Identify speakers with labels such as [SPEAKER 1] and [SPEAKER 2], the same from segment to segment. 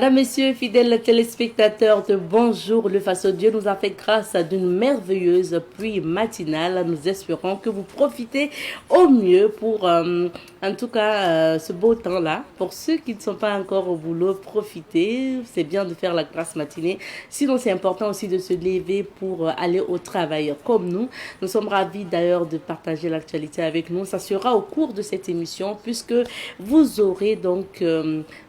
[SPEAKER 1] Mesdames, Messieurs, fidèles téléspectateurs de Bonjour le Faso, Dieu nous a fait grâce d'une merveilleuse pluie matinale. Nous espérons que vous profitez au mieux pour, en tout cas, ce beau temps-là. Pour ceux qui ne sont pas encore au boulot, profitez. C'est bien de faire la grasse matinée. Sinon, c'est important aussi de se lever pour aller au travail. Comme nous, nous sommes ravis d'ailleurs de partager l'actualité avec nous. Ça sera au cours de cette émission puisque vous aurez donc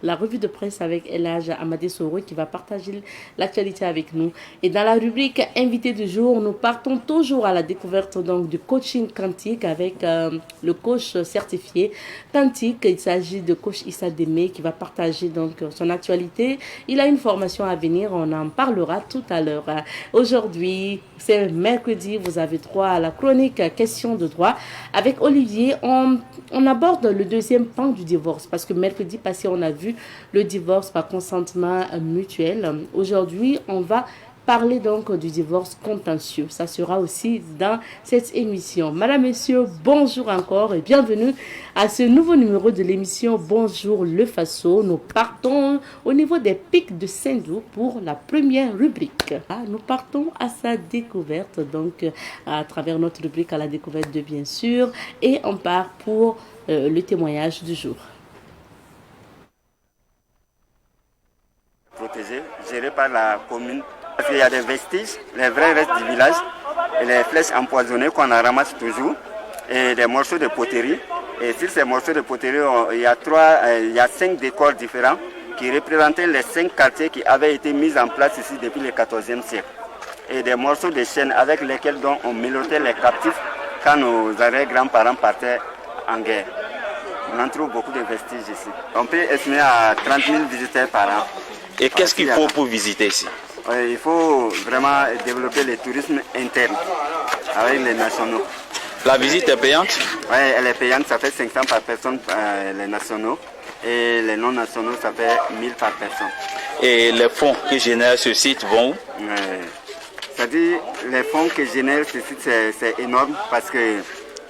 [SPEAKER 1] la revue de presse avec Elhadj Amadé Soro qui va partager l'actualité avec nous. Et dans la rubrique invité du jour, nous partons toujours à la découverte donc du coaching quantique avec le coach certifié quantique. Il s'agit de coach Issa Démé qui va partager donc son actualité. Il a une formation à venir, on en parlera tout à l'heure. Aujourd'hui, c'est mercredi, vous avez droit à la chronique question de droit. Avec Olivier, on aborde le deuxième pan du divorce parce que mercredi passé, on a vu le divorce par consentement mutuel. Aujourd'hui, on va parler donc du divorce contentieux. Ça sera aussi dans cette émission. Madame, Messieurs, bonjour encore et bienvenue à ce nouveau numéro de l'émission Bonjour le Faso. Nous partons au niveau des pics de Saint-Doux pour la première rubrique. Nous partons à sa découverte, donc à travers notre rubrique à la découverte de bien sûr, et on part pour le témoignage du jour.
[SPEAKER 2] Protégé, géré par la commune. Parce qu'il y a des vestiges, les vrais restes du village, et les flèches empoisonnées qu'on ramasse toujours, et des morceaux de poterie. Et sur ces morceaux de poterie, il y a 5 décors différents qui représentaient les 5 quartiers qui avaient été mis en place ici depuis le XIVe siècle. Et des morceaux de chêne avec lesquels donc, on mélotait les captifs quand nos arrière-grands-parents partaient en guerre. On en trouve beaucoup de vestiges ici. On peut estimer à 30 000 visiteurs par an.
[SPEAKER 3] Et qu'est-ce qu'il faut pour visiter ici?
[SPEAKER 2] Il faut vraiment développer le tourisme interne avec les nationaux.
[SPEAKER 3] La visite est payante?
[SPEAKER 2] Oui, elle est payante, ça fait 500 par personne les nationaux. Et les non-nationaux, ça fait 1000 par personne.
[SPEAKER 3] Et les fonds que génère ce site vont où?
[SPEAKER 2] C'est-à-dire, les fonds que génère ce site, c'est énorme parce que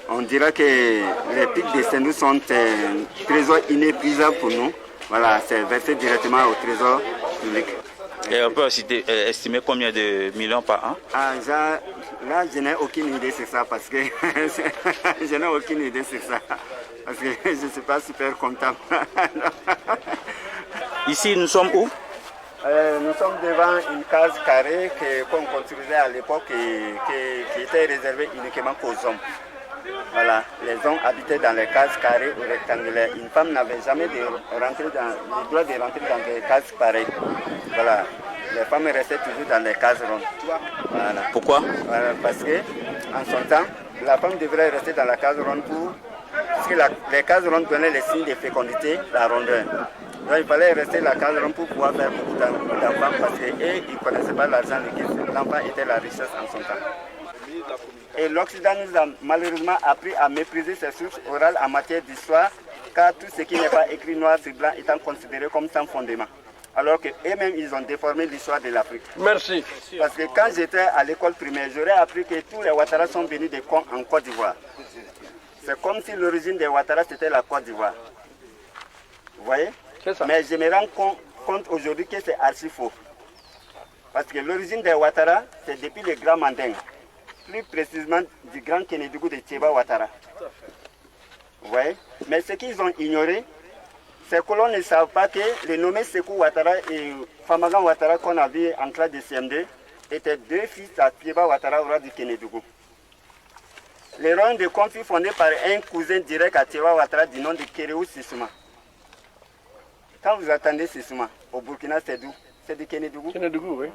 [SPEAKER 2] on dira que les pics de Saint-Doux sont un trésor inépuisable pour nous. Voilà, c'est versé directement au trésor public.
[SPEAKER 3] Et on peut estimer combien de millions par an?
[SPEAKER 2] Là, je n'ai aucune idée sur ça parce que je n'ai aucune idée sur ça. Parce que je ne suis pas super comptable.
[SPEAKER 3] Ici, nous sommes où?
[SPEAKER 2] Nous sommes devant une case carrée qu'on construisait à l'époque qui était réservée uniquement aux hommes. Voilà, les hommes habitaient dans les cases carrées ou rectangulaires. Une femme n'avait jamais le droit de rentrer dans des cases pareilles. Voilà, les femmes restaient toujours dans les cases rondes. Voilà.
[SPEAKER 3] Pourquoi?
[SPEAKER 2] Voilà, parce que en son temps, la femme devrait rester dans la case ronde parce que les cases rondes donnaient les signes de fécondité, la rondeur. Donc il fallait rester dans la case ronde pour pouvoir faire beaucoup d'enfants parce qu'ils ne connaissaient pas l'argent liquide. L'enfant était la richesse en son temps. Et l'Occident nous a malheureusement appris à mépriser ces sources orales en matière d'histoire, car tout ce qui n'est pas écrit noir sur blanc étant considéré comme sans fondement. Alors qu'eux-mêmes, ils ont déformé l'histoire de l'Afrique.
[SPEAKER 4] Merci.
[SPEAKER 2] Parce que quand j'étais à l'école primaire, j'aurais appris que tous les Ouattara sont venus en Côte d'Ivoire. C'est comme si l'origine des Ouattara, c'était la Côte d'Ivoire. Vous voyez?
[SPEAKER 4] C'est ça.
[SPEAKER 2] Mais je me rends compte aujourd'hui que c'est archi faux. Parce que l'origine des Ouattara, c'est depuis le Grand Manding. Plus précisément du grand Kénédougou de Thiéba Ouattara. Vous voyez? Mais ce qu'ils ont ignoré, c'est que l'on ne savent pas que les nommés Sékou Ouattara et Famagan Ouattara qu'on a vu en classe de CM2 étaient 2 fils à Thiéba Ouattara au roi du Kénédougou. Le royaume de Kon fut fondé par un cousin direct à Thiéba Ouattara du nom de Kéréou Sissouma. Quand vous attendez Sissouma, au Burkina, c'est d'où? C'est du Kénédougou?
[SPEAKER 4] Kénédougou, oui.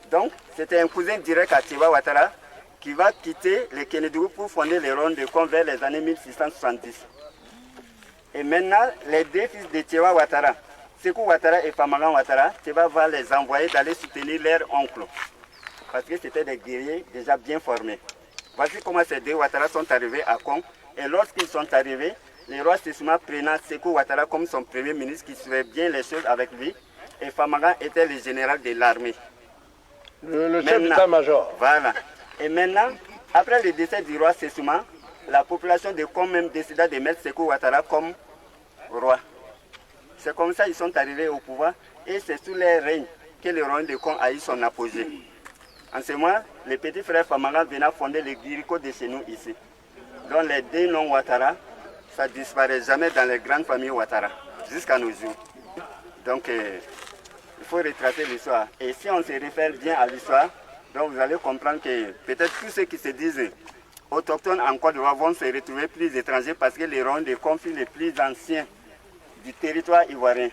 [SPEAKER 2] Donc, c'était un cousin direct à Thiéba Ouattara qui va quitter le Kénédougou pour fonder le royaume de Kon vers les années 1670. Et maintenant, les 2 fils de Thiéba Ouattara, Sékou Ouattara et Famagan Ouattara, Thiéba va les envoyer d'aller soutenir leur oncle. Parce que c'était des guerriers déjà bien formés. Voici comment ces 2 Ouattara sont arrivés à Kon. Et lorsqu'ils sont arrivés, le roi Sissouma prenant Sékou Ouattara comme son premier ministre qui suivait bien les choses avec lui. Et Famagan était le général de l'armée.
[SPEAKER 4] Le chef d'état-major.
[SPEAKER 2] Voilà. Et maintenant, après le décès du roi Sissouma, la population de Kon même décida de mettre Sékou Ouattara comme roi. C'est comme ça qu'ils sont arrivés au pouvoir Et c'est sous les règnes que le royaume de Kong a eu son apogée. En ce moment, les petits frères Famara venaient fonder les Guiriko de chez nous ici. Donc les deux noms Ouattara, ça ne disparaît jamais dans les grandes familles Ouattara, jusqu'à nos jours. Donc il faut retracer l'histoire. Et si on se réfère bien à l'histoire, donc vous allez comprendre que peut-être tous ceux qui se disent autochtones en Côte d'Ivoire vont se retrouver plus étrangers parce que les royaumes de conflits les plus anciens du territoire ivoirien.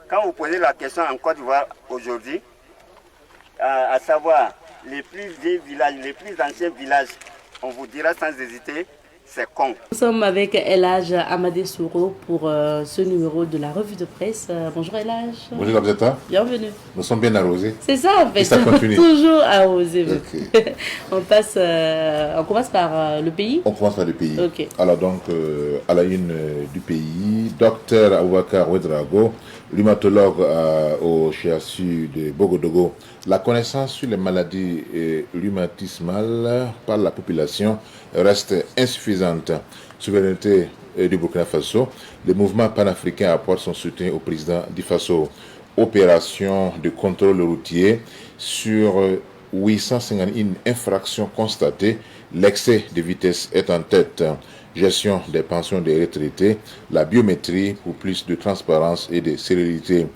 [SPEAKER 2] Quand vous posez la question en Côte d'Ivoire aujourd'hui, à savoir les plus vieux villages, les plus anciens villages, on vous dira sans hésiter, c'est Kong.
[SPEAKER 1] Nous sommes avec El Hadj Amadé Souro pour ce numéro de la revue de presse. Bonjour El Hadj.
[SPEAKER 5] Bonjour Abzeta.
[SPEAKER 1] Bienvenue.
[SPEAKER 5] Nous sommes bien arrosés.
[SPEAKER 1] C'est ça en fait.
[SPEAKER 5] Et ça continue.
[SPEAKER 1] Toujours arrosé.
[SPEAKER 5] Okay.
[SPEAKER 1] On commence par le pays.
[SPEAKER 5] On commence par le pays.
[SPEAKER 1] Okay.
[SPEAKER 5] Alors donc, à la une du pays, Dr Aboubakar Ouedraogo, rhumatologue au CHU de Bogodogo. La connaissance sur les maladies rhumatismales par la population reste insuffisante. Souveraineté du Burkina Faso, le mouvement panafricain apporte son soutien au président du Faso. Opération de contrôle routier sur 851 infractions constatées, l'excès de vitesse est en tête. Gestion des pensions des retraités, la biométrie pour plus de transparence et de célérité.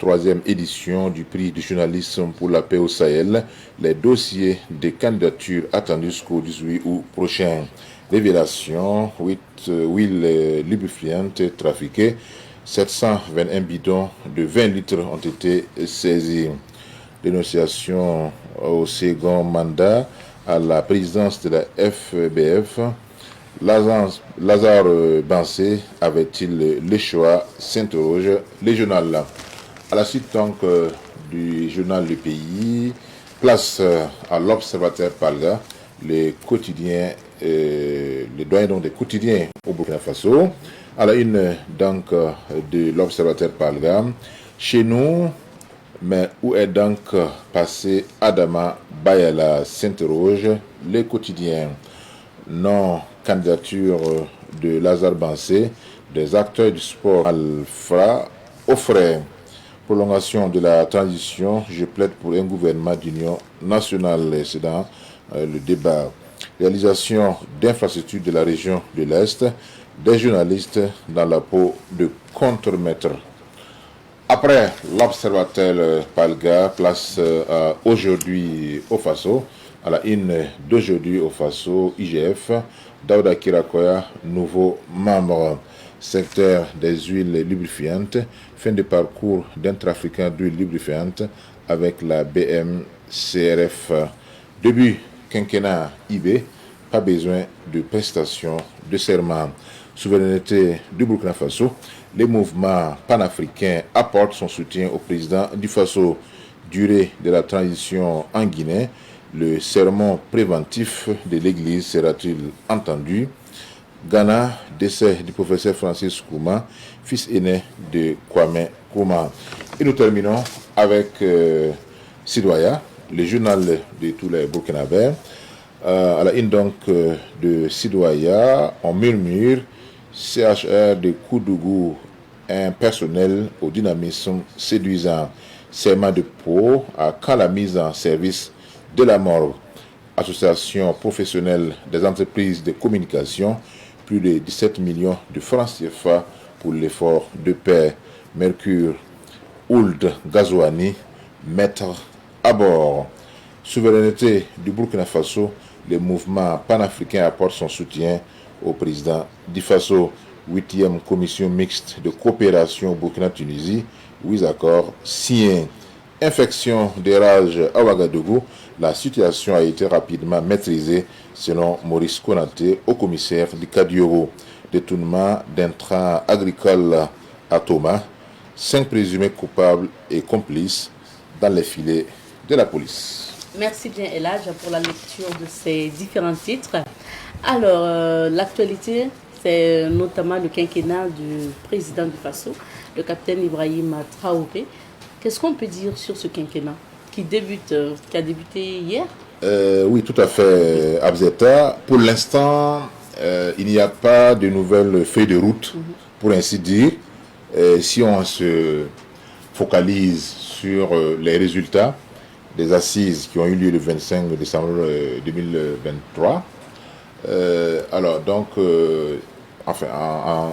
[SPEAKER 5] 3e édition du prix du journalisme pour la paix au Sahel. Les dossiers de candidature attendus jusqu'au 18 août prochain. Révélation, 8 huiles lubrifiantes trafiquées, 721 bidons de 20 litres ont été saisis. Dénonciation au second mandat à la présidence de la FBF. Lazare Bansé avait-il le choix, s'interroge les journaux. À la suite donc du journal Le Pays, place à l'Observateur Palga, les quotidiens, les doyens donc des quotidiens au Burkina Faso. À la une donc de l'Observateur Palga, chez nous, mais où est donc passé Adama Bayala, s'interroge les quotidiens. Non candidature de Lazare Bansé, des acteurs du sport Alfra offraient. Prolongation de la transition, je plaide pour un gouvernement d'union nationale. C'est dans le débat. Réalisation d'infrastructures de la région de l'Est, des journalistes dans la peau de contremaître. Après l'Observateur Palga, place aujourd'hui au Faso. À la une d'aujourd'hui au Faso, IGF, Daouda Kirakoya, nouveau membre. Secteur des huiles lubrifiantes, fin de parcours d'un trafiquant d'huile lubrifiante avec la BMCRF. Début quinquennat IB, pas besoin de prestations de serment. Souveraineté du Burkina Faso, les mouvements panafricains apportent son soutien au président du Faso. Durée de la transition en Guinée, le sermon préventif de l'Église sera-t-il entendu? Ghana, décès du professeur Francis Kouma, fils aîné de Kwame Nkrumah. Et nous terminons avec Sidoaya, le journal de tous les Burkinabés. À la une donc de Sidoaya, on murmure CHR de Koudougou, un personnel au dynamisme séduisant. Serment de peau à quand la mise en service de la morgue. Association professionnelle des entreprises de communication, plus de 17 millions de francs CFA pour l'effort de paix. Mercure, Ould Gazouani, maître à bord. Souveraineté du Burkina Faso, le mouvement panafricain apporte son soutien au président du Faso. 8e commission mixte de coopération Burkina-Tunisie, 8 accords signés. Infection des rages à Ouagadougou, la situation a été rapidement maîtrisée selon Maurice Konaté, au commissaire du Kadioro. Détournement d'intrants agricoles à Thomas, 5 présumés coupables et complices dans les filets de la police.
[SPEAKER 1] Merci bien El Hadj pour la lecture de ces différents titres. Alors, l'actualité, c'est notamment le quinquennat du président du Faso, le capitaine Ibrahim Traoré. Qu'est-ce qu'on peut dire sur ce quinquennat qui a débuté hier?
[SPEAKER 5] Oui, tout à fait, Abzeta. Pour l'instant, il n'y a pas de nouvelles feuilles de route, pour ainsi dire. Si on se focalise sur les résultats des assises qui ont eu lieu le 25 décembre 2023. Alors, donc, enfin,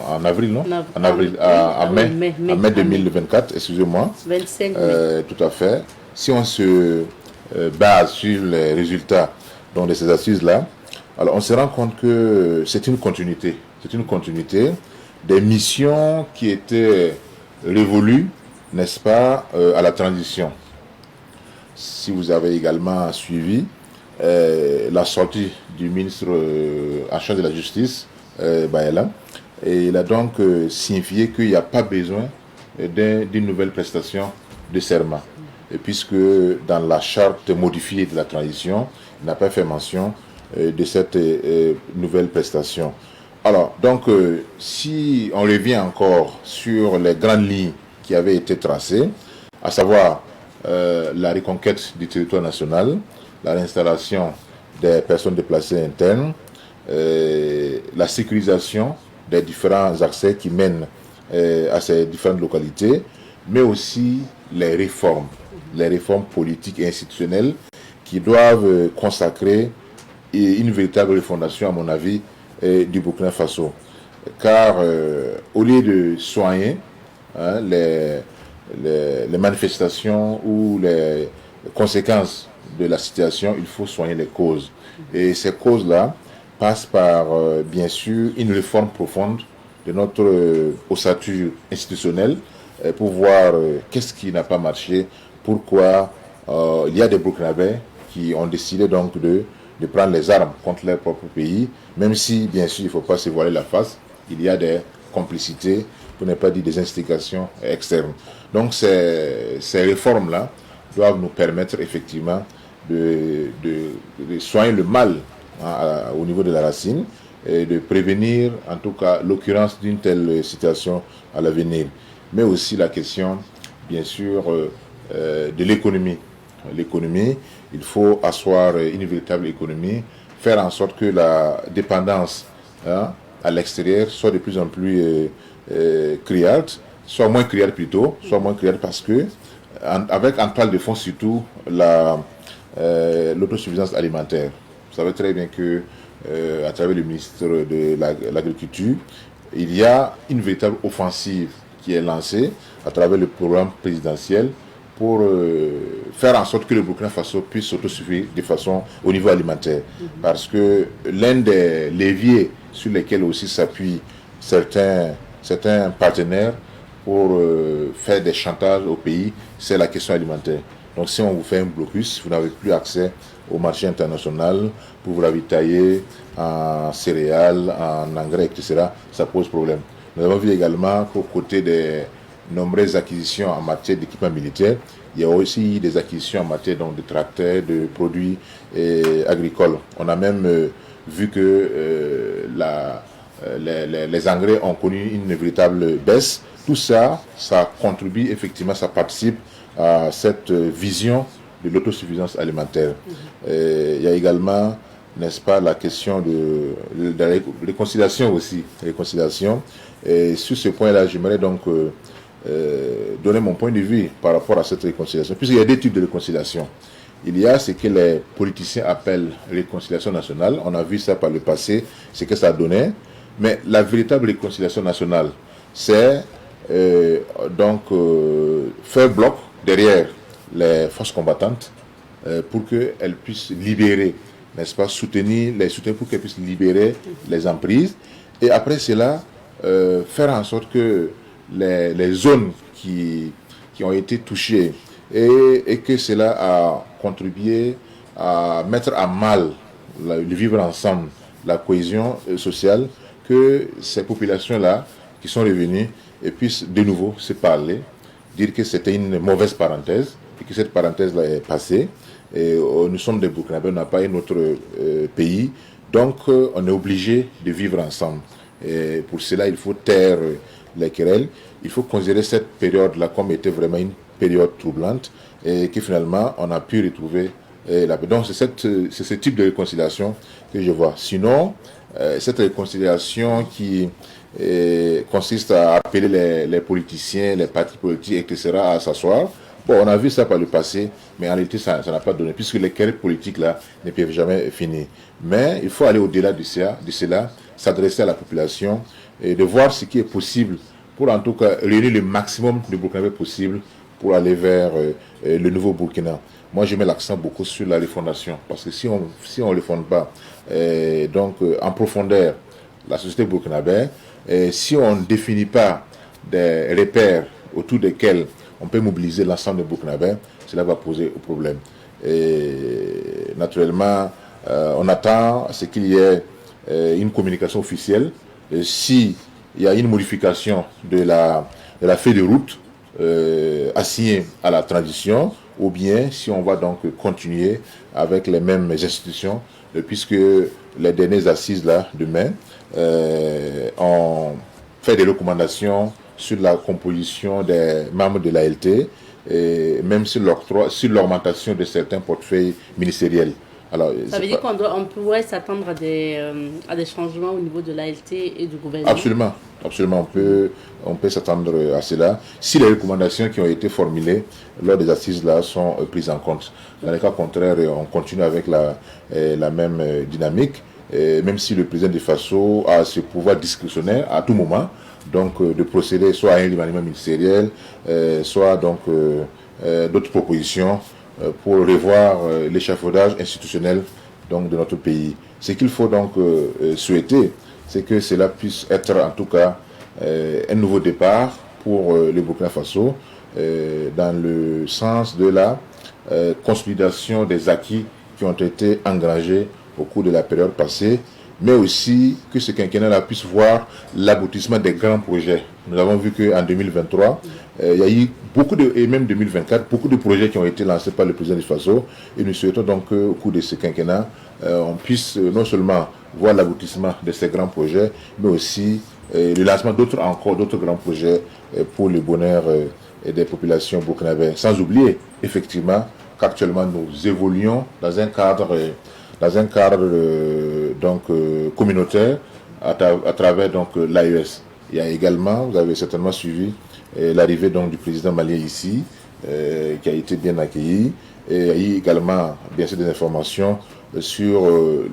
[SPEAKER 5] en avril, non? En avril, en mai 2024, excusez-moi.
[SPEAKER 1] 25 mai.
[SPEAKER 5] Tout à fait. Si on se base sur les résultats donc, de ces assises-là, alors on se rend compte que c'est une continuité. C'est une continuité des missions qui étaient révolues, n'est-ce pas, à la transition. Si vous avez également suivi la sortie du ministre en charge de la justice, Baela, et il a donc signifié qu'il n'y a pas besoin d'une nouvelle prestation de serment. Et puisque dans la charte modifiée de la transition, il n'a pas fait mention de cette nouvelle prestation. Alors, donc, si on revient encore sur les grandes lignes qui avaient été tracées, à savoir la reconquête du territoire national, la réinstallation des personnes déplacées internes, la sécurisation des différents accès qui mènent à ces différentes localités, mais aussi les réformes politiques et institutionnelles qui doivent consacrer une véritable refondation, à mon avis, du Burkina Faso. Car au lieu de soigner les manifestations ou les conséquences de la situation, il faut soigner les causes. Et ces causes-là passent par, bien sûr, une réforme profonde de notre ossature institutionnelle pour voir qu'est-ce qui n'a pas marché, pourquoi il y a des Burkinabés qui ont décidé donc de prendre les armes contre leur propre pays, même si, bien sûr, il ne faut pas se voiler la face, il y a des complicités, pour ne pas dire des instigations externes. Donc ces réformes-là doivent nous permettre effectivement de soigner le mal au niveau de la racine et de prévenir en tout cas l'occurrence d'une telle situation à l'avenir. Mais aussi la question, bien sûr, de l'économie. L'économie, il faut asseoir une véritable économie, faire en sorte que la dépendance à l'extérieur soit de plus en plus criarde, soit moins criarde plutôt, soit moins criarde parce que, avec en toile de fond surtout l'autosuffisance alimentaire. Vous savez très bien que à travers le ministre de l'Agriculture, il y a une véritable offensive qui est lancée à travers le programme présidentiel pour faire en sorte que le Burkina Faso puisse s'autosuffire de façon au niveau alimentaire. Parce que l'un des leviers sur lesquels aussi s'appuient certains partenaires pour faire des chantages au pays, c'est la question alimentaire. Donc si on vous fait un blocus, vous n'avez plus accès au marché international pour vous ravitailler en céréales, en engrais, etc. Ça pose problème. Nous avons vu également qu'aux côtés des nombreuses acquisitions en matière d'équipement militaire, il y a aussi des acquisitions en matière donc, de tracteurs, de produits agricoles. On a même vu que les engrais ont connu une véritable baisse. Tout ça, ça contribue effectivement, ça participe à cette vision de l'autosuffisance alimentaire. Il y a également, n'est-ce pas, la question de la réconciliation aussi. Réconciliation. Et sur ce point-là, j'aimerais donc donner mon point de vue par rapport à cette réconciliation. Puisqu'il y a deux types de réconciliation. Il y a ce que les politiciens appellent réconciliation nationale. On a vu ça par le passé, ce que ça donnait. Mais la véritable réconciliation nationale, c'est faire bloc derrière les forces combattantes pour qu'elles puissent libérer, n'est-ce pas, soutenir pour qu'elles puissent libérer les emprises. Et après cela, faire en sorte que les zones qui ont été touchées et que cela a contribué à mettre à mal le vivre ensemble, la cohésion sociale, que ces populations-là qui sont revenues et puissent de nouveau se parler, dire que c'était une mauvaise parenthèse et que cette parenthèse-là est passée. Et nous sommes des Burkinabés, on n'a pas un autre pays, donc on est obligé de vivre ensemble. Et pour cela, il faut taire les querelles. Il faut considérer cette période-là comme était vraiment une période troublante et que finalement, on a pu retrouver Donc c'est ce type de réconciliation que je vois. Sinon, cette réconciliation qui consiste à appeler les politiciens, les partis politiques, etc. à s'asseoir. Bon, on a vu ça par le passé, mais en réalité, ça n'a pas donné, puisque les querelles politiques là ne peuvent jamais finir. Mais il faut aller au-delà de cela, s'adresser à la population et de voir ce qui est possible pour en tout cas réunir le maximum de Burkinabés possible pour aller vers le nouveau Burkina. Moi, je mets l'accent beaucoup sur la refondation, parce que si on ne refonde pas en profondeur la société burkinabé, si on ne définit pas des repères autour desquels on peut mobiliser l'ensemble des Burkinabés, cela va poser problème. Et naturellement, on attend à ce qu'il y ait une communication officielle. S'il y a une modification de la feuille de route assignée à la transition, ou bien si on va donc continuer avec les mêmes institutions, puisque les dernières assises là, demain, ont fait des recommandations sur la composition des membres de l'ALT, et même sur l'augmentation de certains portefeuilles ministériels. Alors,
[SPEAKER 1] ça veut dire qu'on pourrait s'attendre à des changements au niveau de l'ALT et du gouvernement?
[SPEAKER 5] Absolument, absolument. On peut s'attendre à cela si les recommandations qui ont été formulées lors des assises là sont prises en compte. Dans le cas contraire, on continue avec la même dynamique, même si le président de FASO a ce pouvoir discrétionnaire à tout moment, donc de procéder soit à un remaniement ministériel, soit donc d'autres propositions pour revoir l'échafaudage institutionnel donc, de notre pays. Ce qu'il faut donc souhaiter, c'est que cela puisse être en tout cas un nouveau départ pour le Burkina Faso dans le sens de la consolidation des acquis qui ont été engagés au cours de la période passée, mais aussi que ce quinquennat puisse voir l'aboutissement des grands projets. Nous avons vu qu'en 2023, il y a eu et même 2024, beaucoup de projets qui ont été lancés par le président du Faso, et nous souhaitons donc qu'au cours de ce quinquennat, on puisse non seulement voir l'aboutissement de ces grands projets, mais aussi le lancement d'autres grands projets pour le bonheur des populations burkinabées. Sans oublier, effectivement, qu'actuellement nous évoluons dans un cadre communautaire à travers donc l'AES. Il y a également, vous avez certainement suivi l'arrivée donc du président malien ici, qui a été bien accueilli. Et il y a eu également bien sûr des informations sur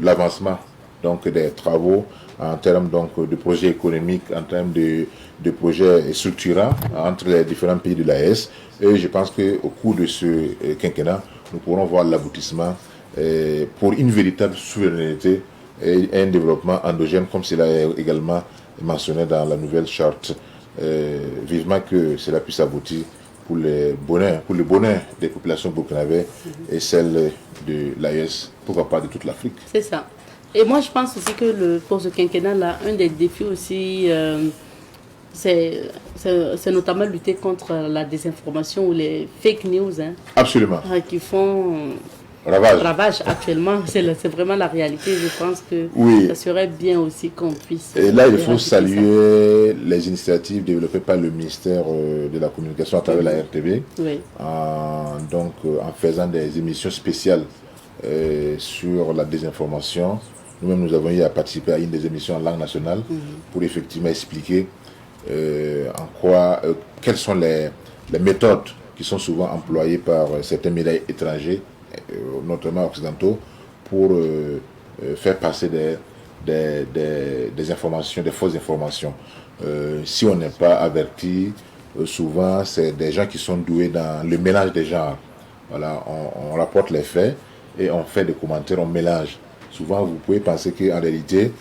[SPEAKER 5] l'avancement donc des travaux en termes donc de projets économiques, en termes de projets structurants entre les différents pays de l'AES. Et je pense qu'au cours de ce quinquennat, nous pourrons voir l'aboutissement pour une véritable souveraineté et un développement endogène, comme cela est également mentionné dans la nouvelle charte. Vivement que cela puisse aboutir pour le bonheur des populations burkinabées et celle de l'AES, pourquoi pas de toute l'Afrique.
[SPEAKER 1] C'est ça. Et moi, je pense aussi que pour ce quinquennat-là, un des défis aussi, c'est notamment lutter contre la désinformation ou les fake news. Hein,
[SPEAKER 5] absolument.
[SPEAKER 1] Qui font ravage actuellement. C'est vraiment la réalité. Je pense que ça serait bien aussi qu'on puisse...
[SPEAKER 5] Et là, il faut saluer les initiatives développées par le ministère de la Communication à travers la RTB, en faisant des émissions spéciales sur la désinformation. Nous-mêmes, nous avons eu à participer à une des émissions en langue nationale pour effectivement expliquer quelles sont les méthodes qui sont souvent employées par certains médias étrangers, notamment occidentaux, pour faire passer des informations, des fausses informations. Si on n'est pas averti, souvent c'est des gens qui sont doués dans le mélange des genres. Voilà, on rapporte les faits et on fait des commentaires, on mélange. Souvent, vous pouvez penser qu'en réalité,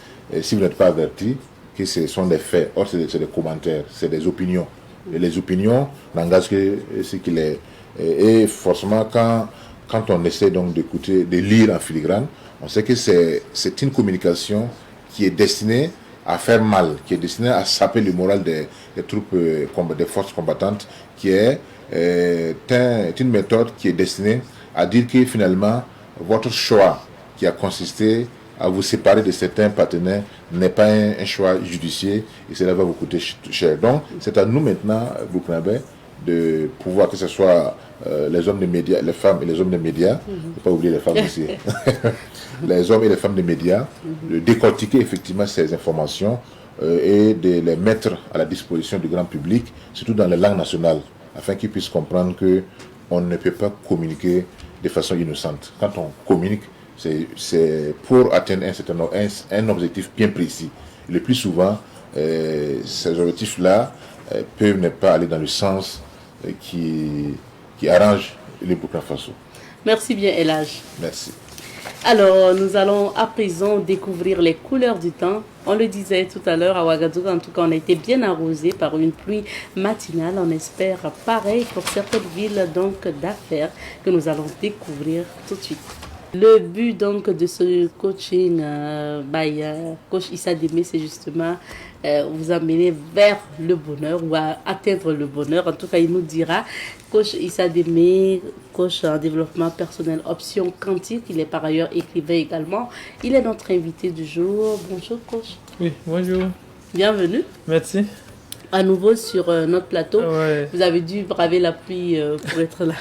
[SPEAKER 5] si vous n'êtes pas averti, que ce sont des faits. Or, c'est des commentaires, c'est des opinions. Et les opinions n'engagent que ce qu'il est. Et forcément, quand on essaie donc d'écouter, de lire en filigrane, on sait que c'est une communication qui est destinée à faire mal, qui est destinée à saper le moral des troupes, des forces combattantes, qui est une méthode qui est destinée à dire que finalement, votre choix qui a consisté à vous séparer de certains partenaires n'est pas un choix judiciaire et cela va vous coûter cher. Donc, c'est à nous maintenant, Burkinabés, de pouvoir, que ce soit les hommes des médias, les femmes et les hommes des médias, il ne faut pas oublier les femmes ici, les hommes et les femmes des médias, de décortiquer effectivement ces informations et de les mettre à la disposition du grand public, surtout dans les langues nationales, afin qu'ils puissent comprendre qu'on ne peut pas communiquer de façon innocente. Quand on communique, c'est pour atteindre un objectif bien précis. Le plus souvent, ces objectifs-là peuvent ne pas aller dans le sens qui arrange le Burkina Faso.
[SPEAKER 1] Merci bien, Elage.
[SPEAKER 5] Merci.
[SPEAKER 1] Alors, nous allons à présent découvrir les couleurs du temps. On le disait tout à l'heure, à Ouagadougou, en tout cas, on a été bien arrosé par une pluie matinale. On espère pareil pour certaines villes donc d'affaires que nous allons découvrir tout de suite. Le but donc de ce coaching by coach Issa Démé, c'est justement vous amener vers le bonheur ou à atteindre le bonheur. En tout cas, il nous dira, coach Issa Démé, coach en développement personnel option quantique. Il est par ailleurs écrivain également. Il est notre invité du jour. Bonjour coach.
[SPEAKER 6] Oui, bonjour.
[SPEAKER 1] Bienvenue.
[SPEAKER 6] Merci.
[SPEAKER 1] À nouveau sur notre plateau.
[SPEAKER 6] Ouais.
[SPEAKER 1] Vous avez dû braver la pluie pour être là,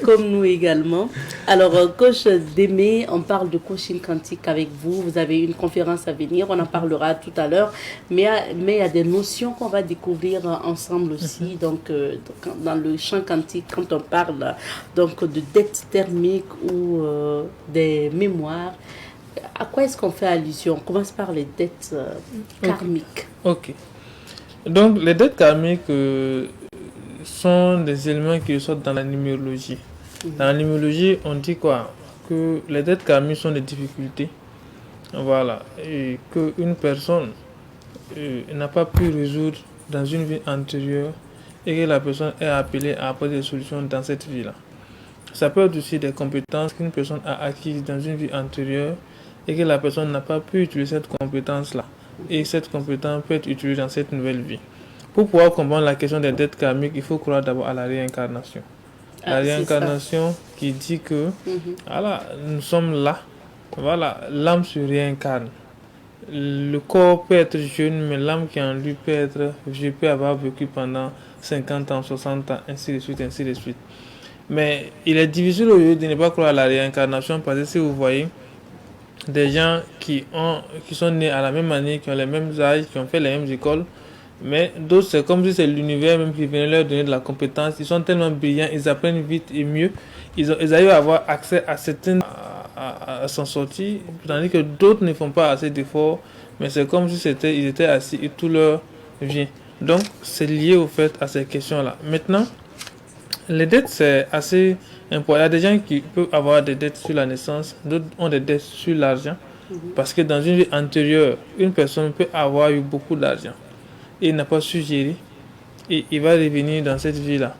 [SPEAKER 1] comme nous également. Alors, coach Démé, on parle de coaching quantique avec vous. Vous avez une conférence à venir, on en parlera tout à l'heure. Mais il y a des notions qu'on va découvrir ensemble aussi. Donc, dans le champ quantique, quand on parle donc, de dettes thermiques ou des mémoires, à quoi est-ce qu'on fait allusion? On commence par les dettes karmiques.
[SPEAKER 6] Ok. Donc, les dettes karmiques sont des éléments qui ressortent dans la numérologie. Dans la numérologie, on dit quoi? Que les dettes karmiques sont des difficultés. Voilà. Et qu'une personne n'a pas pu résoudre dans une vie antérieure et que la personne est appelée à apporter des solutions dans cette vie-là. Ça peut être aussi des compétences qu'une personne a acquises dans une vie antérieure et que la personne n'a pas pu utiliser cette compétence-là. Et cette compétence peut être utilisée dans cette nouvelle vie. Pour pouvoir comprendre la question des dettes karmiques, il faut croire d'abord à la réincarnation. La réincarnation qui dit que voilà, nous sommes là, voilà, l'âme se réincarne. Le corps peut être jeune, mais l'âme qui en lui peut être vieux, peut avoir vécu pendant 50 ans, 60 ans, ainsi de suite, ainsi de suite. Mais il est difficile aujourd'hui de ne pas croire à la réincarnation parce que si vous voyez des gens qui sont nés à la même année, qui ont les mêmes âges, qui ont fait les mêmes écoles, mais d'autres c'est comme si c'est l'univers même qui venait leur donner de la compétence. Ils sont tellement brillants, ils apprennent vite et mieux, ils arrivent à avoir accès à certaines à s'en sortir, tandis que d'autres ne font pas assez d'efforts, mais c'est comme si ils étaient assis et tout leur vient. Donc c'est lié au fait à ces questions-là. Maintenant, les dettes c'est assez important. Il y a des gens qui peuvent avoir des dettes sur la naissance, d'autres ont des dettes sur l'argent, parce que dans une vie antérieure, une personne peut avoir eu beaucoup d'argent et il n'a pas su gérer, et il va revenir dans cette vie-là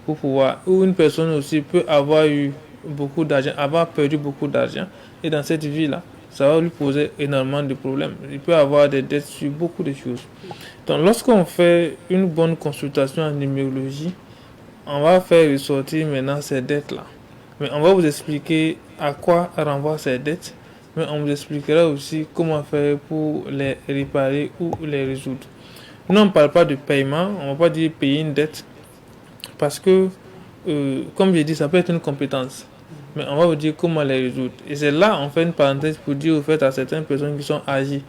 [SPEAKER 6] pour pouvoir, ou une personne aussi peut avoir eu beaucoup d'argent, avoir perdu beaucoup d'argent, et dans cette vie-là, ça va lui poser énormément de problèmes. Il peut avoir des dettes sur beaucoup de choses. Donc lorsqu'on fait une bonne consultation en numérologie, on va faire ressortir maintenant ces dettes-là. Mais on va vous expliquer à quoi renvoient ces dettes, mais on vous expliquera aussi comment faire pour les réparer ou les résoudre. Nous, on ne parle pas de paiement, on ne va pas dire payer une dette, parce que, comme j'ai dit, ça peut être une compétence. Mais on va vous dire comment les résoudre. Et c'est là, on fait une parenthèse pour dire au fait à certaines personnes qui sont âgées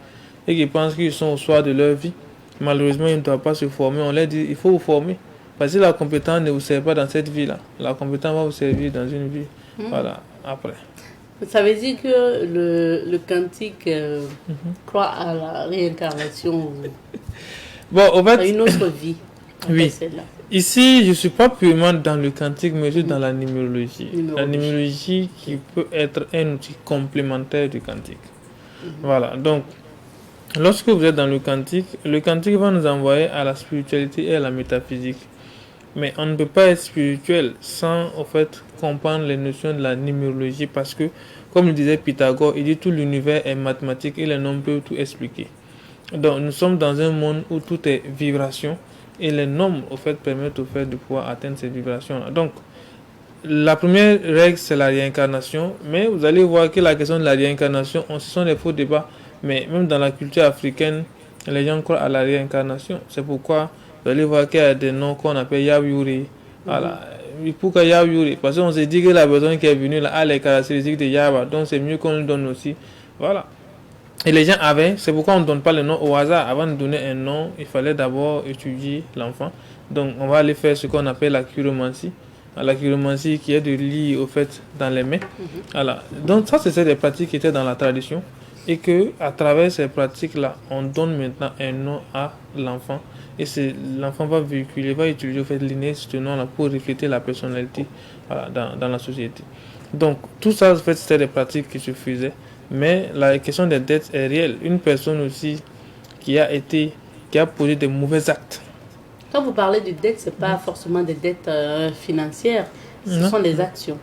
[SPEAKER 6] et qui pensent qu'ils sont au soir de leur vie. Malheureusement, ils ne doivent pas se former. On leur dit, il faut vous former. Parce que la compétence ne vous sert pas dans cette vie-là. La compétence va vous servir dans une vie. Voilà, après.
[SPEAKER 1] Ça veut dire que le quantique croit à la réincarnation
[SPEAKER 6] bon, au fait,
[SPEAKER 1] à une autre vie.
[SPEAKER 6] Oui. Ici, je ne suis pas purement dans le quantique, mais je suis dans la numérologie. La numérologie qui peut être un outil complémentaire du quantique. Voilà, donc, lorsque vous êtes dans le quantique va nous envoyer à la spiritualité et à la métaphysique. Mais on ne peut pas être spirituel sans, au fait, comprendre les notions de la numérologie parce que, comme le disait Pythagore, il dit tout l'univers est mathématique et les nombres peuvent tout expliquer. Donc, nous sommes dans un monde où tout est vibration et les nombres, au fait, permettent au fait de pouvoir atteindre ces vibrations-là. Donc, la première règle, c'est la réincarnation, mais vous allez voir que la question de la réincarnation, ce sont des faux débats, mais même dans la culture africaine, les gens croient à la réincarnation. C'est pourquoi vous allez voir qu'il y a des noms qu'on appelle Yawuri, Voilà. Pour qu'il y a eu, parce qu'on s'est dit que la personne qui est venue là a les caractéristiques de Yaba, donc c'est mieux qu'on lui donne aussi. Voilà. Et les gens avaient, c'est pourquoi on ne donne pas le nom au hasard. Avant de donner un nom, il fallait d'abord étudier l'enfant. Donc on va aller faire ce qu'on appelle la chiromancie. La chiromancie qui est de lire au fait dans les mains. Voilà. Donc ça, c'était des pratiques qui étaient dans la tradition. Et que à travers ces pratiques-là, on donne maintenant un nom à l'enfant. Et l'enfant va véhiculer, va utiliser au fait l'inné ce nom-là pour refléter la personnalité, voilà, dans la société. Donc tout ça, en fait, c'était des pratiques qui se faisaient. Mais la question des dettes est réelle. Une personne aussi qui a posé de mauvais actes.
[SPEAKER 1] Quand vous parlez de dettes, ce n'est pas forcément des dettes financières, ce sont des actions.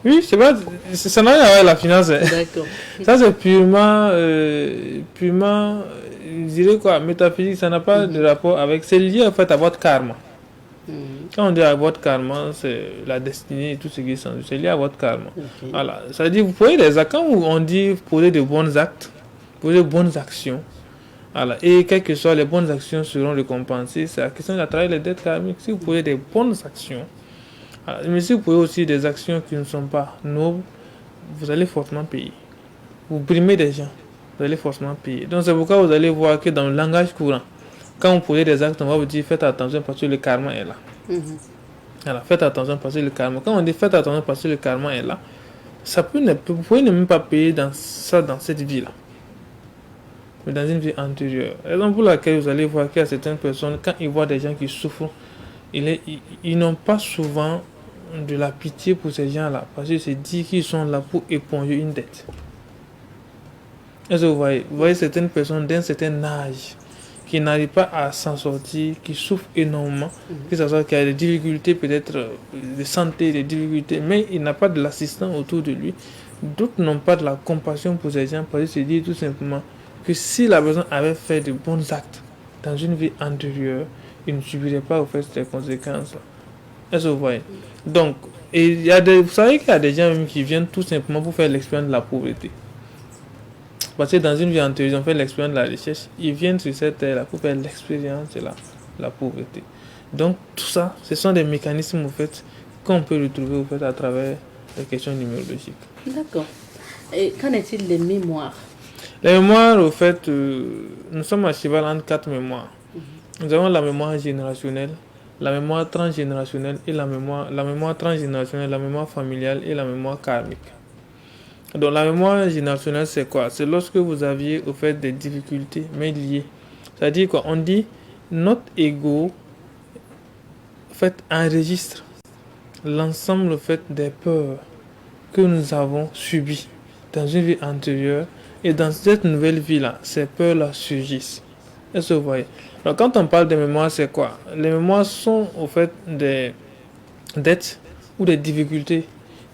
[SPEAKER 6] Oui, c'est pas, ça n'a rien à voir avec la finance.
[SPEAKER 1] D'accord.
[SPEAKER 6] Ça, c'est purement, je dirais quoi, métaphysique, ça n'a pas de rapport avec. C'est lié en fait à votre karma. Quand on dit à votre karma, c'est la destinée et tout ce qui s'en suit. C'est lié à votre karma.
[SPEAKER 1] Okay.
[SPEAKER 6] Voilà. Ça veut dire, vous pouvez les actes, quand on dit poser de bons actes, poser de bonnes actions, voilà. Et quelles que soient les bonnes actions seront récompensées. C'est la question de travailler les dettes karmiques. Si vous posez des bonnes actions, voilà. Mais si vous posez aussi des actions qui ne sont pas nobles, vous allez forcément payer. Vous brimez des gens, vous allez forcément payer. Donc c'est pourquoi vous allez voir que dans le langage courant, quand vous posez des actes, on va vous dire faites attention parce que le karma est là. Alors, faites attention parce que le karma. Quand on dit faites attention parce que le karma est là, vous pouvez ne même pas payer dans cette vie-là, mais dans une vie antérieure. Raison pour laquelle vous allez voir qu'il y a certaines personnes, quand ils voient des gens qui souffrent, ils n'ont pas souvent de la pitié pour ces gens-là, parce qu'ils se disent qu'ils sont là pour éponger une dette. Est-ce que vous voyez certaines personnes d'un certain âge qui n'arrivent pas à s'en sortir, qui souffrent énormément, que ce soit qui a des difficultés peut-être de santé, des difficultés, mais il n'a pas de l'assistant autour de lui. D'autres n'ont pas de la compassion pour ces gens, parce qu'ils se disent tout simplement que si la personne avait fait de bons actes dans une vie antérieure, il ne subirait pas au fait des conséquences. Est-ce que vous voyez? Donc, vous savez qu'il y a des gens même qui viennent tout simplement pour faire l'expérience de la pauvreté. Parce que dans une vie antérieure, ils ont fait l'expérience de la richesse. Ils viennent sur cette terre-là pour faire l'expérience de la pauvreté. Donc, tout ça, ce sont des mécanismes au fait, qu'on peut retrouver au fait, à travers les questions numérologiques.
[SPEAKER 1] D'accord. Et qu'en est-il des mémoires?
[SPEAKER 6] Les mémoires, au fait, nous sommes à cheval entre 4 mémoires. Nous avons la mémoire générationnelle, la mémoire transgénérationnelle et la mémoire transgénérationnelle, la mémoire familiale et la mémoire karmique. Donc la mémoire générationnelle, c'est quoi? C'est lorsque vous aviez au fait des difficultés, mais liées. C'est-à-dire quoi? On dit notre ego en fait enregistre l'ensemble au fait des peurs que nous avons subies dans une vie antérieure, et dans cette nouvelle vie-là, ces peurs-là surgissent. Est-ce que vous voyez? Alors quand on parle de mémoire, c'est quoi? Les mémoires sont au fait des dettes ou des difficultés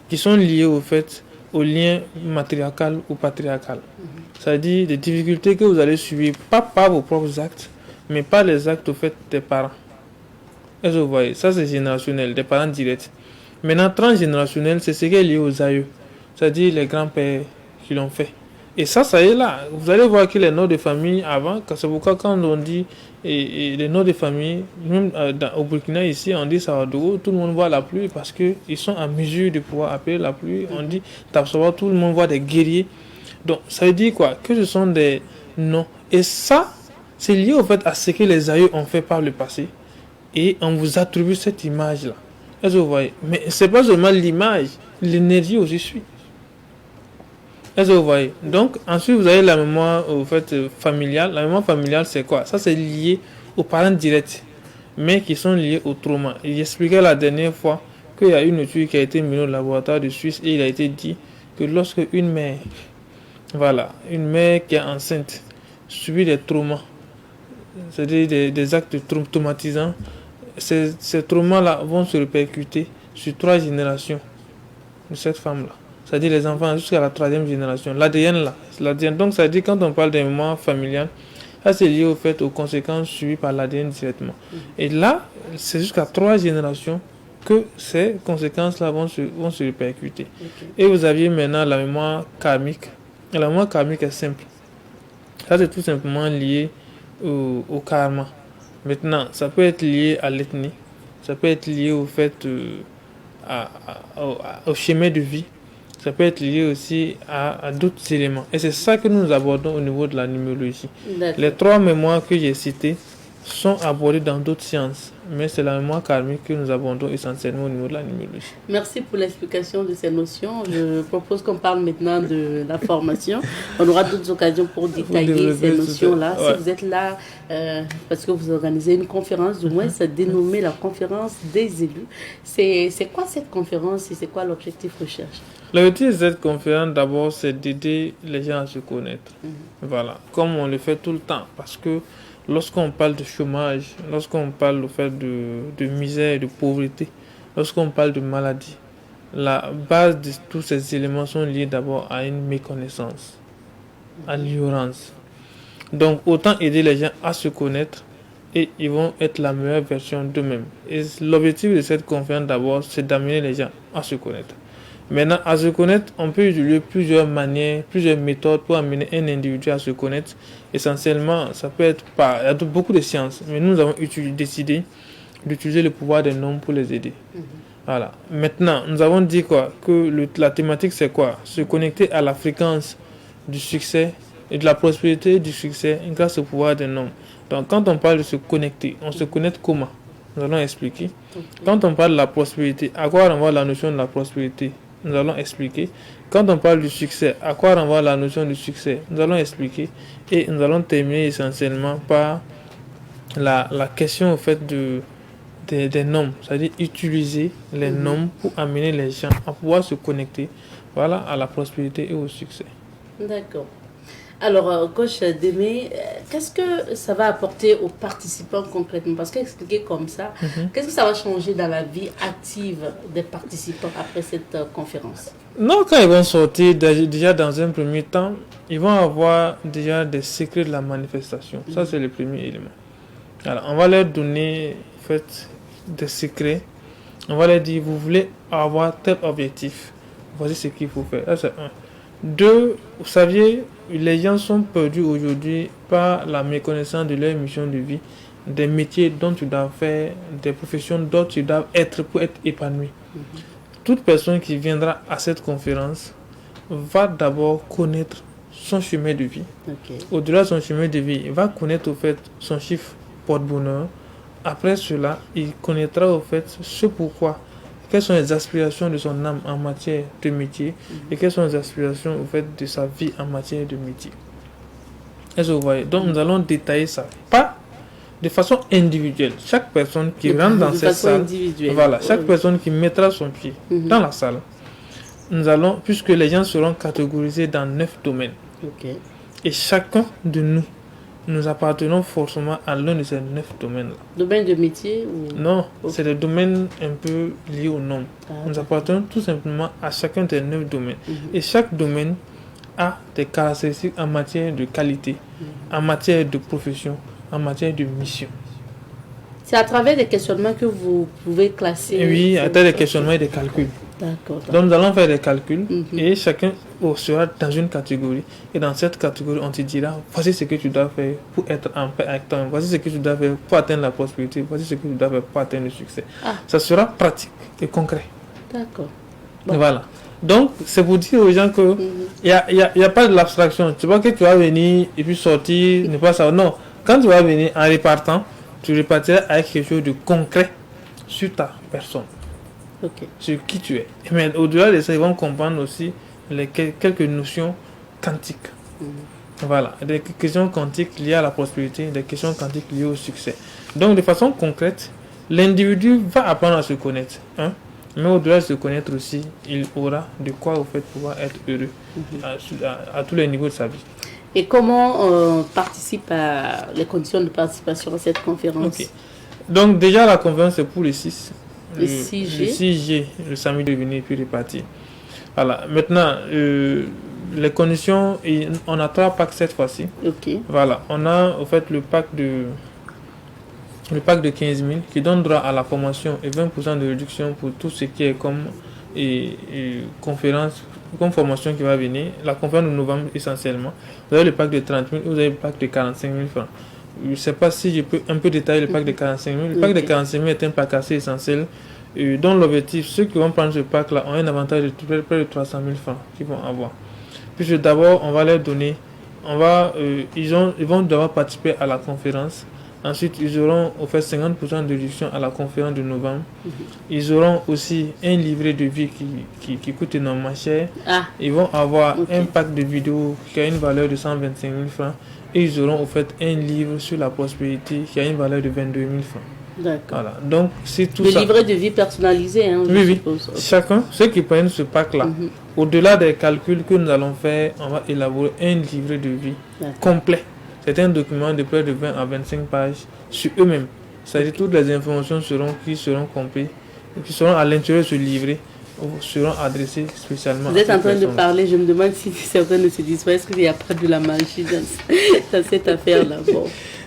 [SPEAKER 6] qui sont liées au fait au lien matriarcal ou patriarcal. C'est-à-dire des difficultés que vous allez subir, pas par vos propres actes, mais par les actes au fait des parents. Est-ce que vous voyez? Ça, c'est générationnel, des parents directs. Maintenant, transgénérationnel, c'est ce qui est lié aux aïeux, c'est-à-dire les grands-pères qui l'ont fait. Et ça y est là. Vous allez voir que les noms de famille avant, c'est pourquoi quand on dit les noms de famille, même au Burkina ici, on dit Sawadogo, tout le monde voit la pluie parce qu'ils sont en mesure de pouvoir appeler la pluie. On dit Tapsoba, tout le monde voit des guerriers. Donc ça veut dire quoi? Que ce sont des noms. Et ça, c'est lié au fait à ce que les aïeux ont fait par le passé. Et on vous attribue cette image-là. Est-ce que vous voyez? Mais c'est pas seulement l'image, l'énergie aussi suit. Est-ce que vous voyez? Donc, ensuite, vous avez la mémoire au fait, familiale. La mémoire familiale, c'est quoi? Ça, c'est lié aux parents directs, mais qui sont liés au trauma. J'expliquais la dernière fois qu'il y a une étude qui a été menée au laboratoire de Suisse et il a été dit que lorsque une mère qui est enceinte, subit des traumas, c'est-à-dire des actes traumatisants, ces traumas-là vont se répercuter sur 3 générations de cette femme-là. C'est-à-dire les enfants jusqu'à la 3e génération. L'ADN là. Donc ça veut dire quand on parle de mémoire familiale, ça c'est lié au fait aux conséquences subies par l'ADN directement. Et là, c'est jusqu'à 3 générations que ces conséquences-là vont se répercuter. Et vous aviez maintenant la mémoire karmique. Et la mémoire karmique est simple. Ça c'est tout simplement lié au karma. Maintenant, ça peut être lié à l'ethnie, ça peut être lié au fait au schéma de vie, ça peut être lié aussi à d'autres éléments. Et c'est ça que nous abordons au niveau de la numérologie.
[SPEAKER 1] D'accord.
[SPEAKER 6] Les 3 mémoires que j'ai citées sont abordées dans d'autres sciences, mais c'est la mémoire karmique que nous abordons essentiellement au niveau de la numérologie.
[SPEAKER 1] Merci pour l'explication de ces notions. Je propose qu'on parle maintenant de la formation. On aura d'autres occasions pour détailler ces notions-là.
[SPEAKER 6] Ouais.
[SPEAKER 1] Si vous êtes là, parce que vous organisez une conférence, du moins, c'est dénommé la conférence des élus. C'est quoi cette conférence et c'est quoi l'objectif recherche?
[SPEAKER 6] L'objectif de cette conférence, d'abord, c'est d'aider les gens à se connaître. Voilà, comme on le fait tout le temps. Parce que lorsqu'on parle de chômage, lorsqu'on parle au fait de misère, de pauvreté, lorsqu'on parle de maladie, la base de tous ces éléments sont liés d'abord à une méconnaissance, à l'ignorance. Donc, autant aider les gens à se connaître et ils vont être la meilleure version d'eux-mêmes. Et l'objectif de cette conférence, d'abord, c'est d'amener les gens à se connaître. Maintenant, à se connaître, on peut utiliser plusieurs manières, plusieurs méthodes pour amener un individu à se connaître. Essentiellement, ça peut être il y a beaucoup de sciences, mais nous avons décidé d'utiliser le pouvoir des nombres pour les aider. Voilà. Maintenant, nous avons dit quoi? Que la thématique, c'est quoi? Se connecter à la fréquence du succès et de la prospérité du succès grâce au pouvoir des nombres. Donc, quand on parle de se connecter, on se connecte comment? Nous allons expliquer. Quand on parle de la prospérité, à quoi renvoie la notion de la prospérité? Nous allons expliquer. Quand on parle du succès, à quoi renvoie la notion du succès? Nous allons expliquer. Et nous allons terminer essentiellement par la question au fait des nombres. C'est-à-dire utiliser les nombres pour amener les gens à pouvoir se connecter, voilà, à la prospérité et au succès.
[SPEAKER 1] D'accord. Alors, coach Démé, qu'est-ce que ça va apporter aux participants concrètement? Parce qu'expliquer comme ça, qu'est-ce que ça va changer dans la vie active des participants après cette conférence?
[SPEAKER 6] Non, quand ils vont sortir, déjà dans un premier temps, ils vont avoir déjà des secrets de la manifestation. Ça, c'est le premier élément. Alors, on va leur donner, en fait, des secrets. On va leur dire, vous voulez avoir tel objectif. Voici ce qu'il faut faire. Ça, c'est un. 2, vous saviez, les gens sont perdus aujourd'hui par la méconnaissance de leur mission de vie, des métiers dont tu dois faire, des professions dont tu dois être pour être épanoui. Toute personne qui viendra à cette conférence va d'abord connaître son chemin de vie. Au-delà de son chemin de vie, il va connaître au fait son chiffre porte-bonheur. Après cela, il connaîtra au fait ce pourquoi. Quelles sont les aspirations de son âme en matière de métier et quelles sont les aspirations au fait de sa vie en matière de métier. Est-ce que vous voyez? Donc nous allons détailler ça. Pas de façon individuelle. Chaque personne qui rentre dans cette salle, voilà, chaque personne qui mettra son pied dans la salle, nous allons, puisque les gens seront catégorisés dans 9 domaines. Et chacun de nous appartenons forcément à l'un de ces 9 domaines-là.
[SPEAKER 1] Domaine de métier ou...
[SPEAKER 6] Non, c'est des domaines un peu liés au nombre. Nous appartenons tout simplement à chacun des 9 domaines. Et chaque domaine a des caractéristiques en matière de qualité, en matière de profession, en matière de mission.
[SPEAKER 1] C'est à travers des questionnements que vous pouvez classer...
[SPEAKER 6] Oui, à travers des questionnements et des calculs.
[SPEAKER 1] D'accord.
[SPEAKER 6] Donc nous allons faire des calculs et chacun sera dans une catégorie. Et dans cette catégorie, on te dira, voici ce que tu dois faire pour être en paix avec toi. Voici ce que tu dois faire pour atteindre la prospérité. Voici ce que tu dois faire pour atteindre le succès. Ça sera pratique et concret.
[SPEAKER 1] D'accord.
[SPEAKER 6] Voilà. Donc, c'est pour dire aux gens que il y a pas de l'abstraction. Tu vois que tu vas venir et puis sortir, ne pas savoir. Non. Quand tu vas venir en répartant, tu répartiras avec quelque chose de concret sur ta personne. Sur qui tu es. Mais au-delà de ça, ils vont comprendre aussi quelques notions quantiques. Voilà, des questions quantiques liées à la prospérité, des questions quantiques liées au succès. Donc, de façon concrète, l'individu va apprendre à se connaître. Mais au-delà de se connaître aussi, il aura de quoi au fait pouvoir être heureux à tous les niveaux de sa vie.
[SPEAKER 1] Et comment on participe à les conditions de participation à cette conférence?
[SPEAKER 6] Donc, déjà, la conférence, c'est pour le 6.
[SPEAKER 1] Le 6G,
[SPEAKER 6] le samedi de venir puis repartir. Voilà. Maintenant, les conditions, on a 3 packs cette fois-ci. Voilà. On a au fait le pack de 15 000 qui donne droit à la formation et 20% de réduction pour tout ce qui est comme conférence, comme formation qui va venir. La conférence de novembre essentiellement. Vous avez le pack de 30 000, vous avez le pack de 45 000 francs. je ne sais pas si je peux un peu détailler le pack de 45 000. Le pack de 45 000 est un pack assez essentiel, dont l'objectif, ceux qui vont prendre ce pack-là ont un avantage de près de 300 000 francs qu'ils vont avoir. Puisque d'abord, on va leur donner, ils vont devoir participer à la conférence. Ensuite, ils auront offert 50% de réduction à la conférence de novembre. Ils auront aussi un livret de vie qui coûte énormément cher. Ils vont avoir un pack de vidéos qui a une valeur de 125 000 francs. Et ils auront offert un livre sur la prospérité qui a une valeur de 22 000 francs.
[SPEAKER 1] D'accord.
[SPEAKER 6] Voilà. Donc, c'est tout
[SPEAKER 1] le
[SPEAKER 6] ça.
[SPEAKER 1] Le livret de vie personnalisé, hein,
[SPEAKER 6] oui,
[SPEAKER 1] je suppose.
[SPEAKER 6] Okay. Chacun, ceux qui prennent ce pack-là, au-delà des calculs que nous allons faire, on va élaborer un livret de vie complet. C'est un document de près de 20 à 25 pages sur eux-mêmes. C'est-à-dire toutes les informations qui seront comprises, qui seront à l'intérieur de ce livret, seront adressées spécialement.
[SPEAKER 1] Vous êtes en train de parler, je me demande si certains ne se disent pas, est-ce qu'il n'y a pas de la magie dans cette affaire-là? Bon.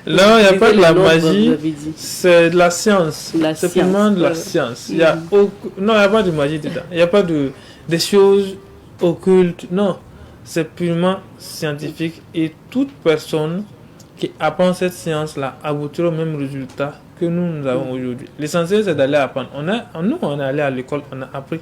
[SPEAKER 6] Non, il n'y a pas de la magie, c'est de la science. C'est purement de la science. Il y a non, il n'y a pas de magie dedans. Il n'y a pas des choses occultes. Non, c'est purement scientifique et toute personne qui apprend cette science-là aboutira au même résultat que nous avons aujourd'hui. L'essentiel, c'est d'aller apprendre. Nous, on est allé à l'école, on a appris.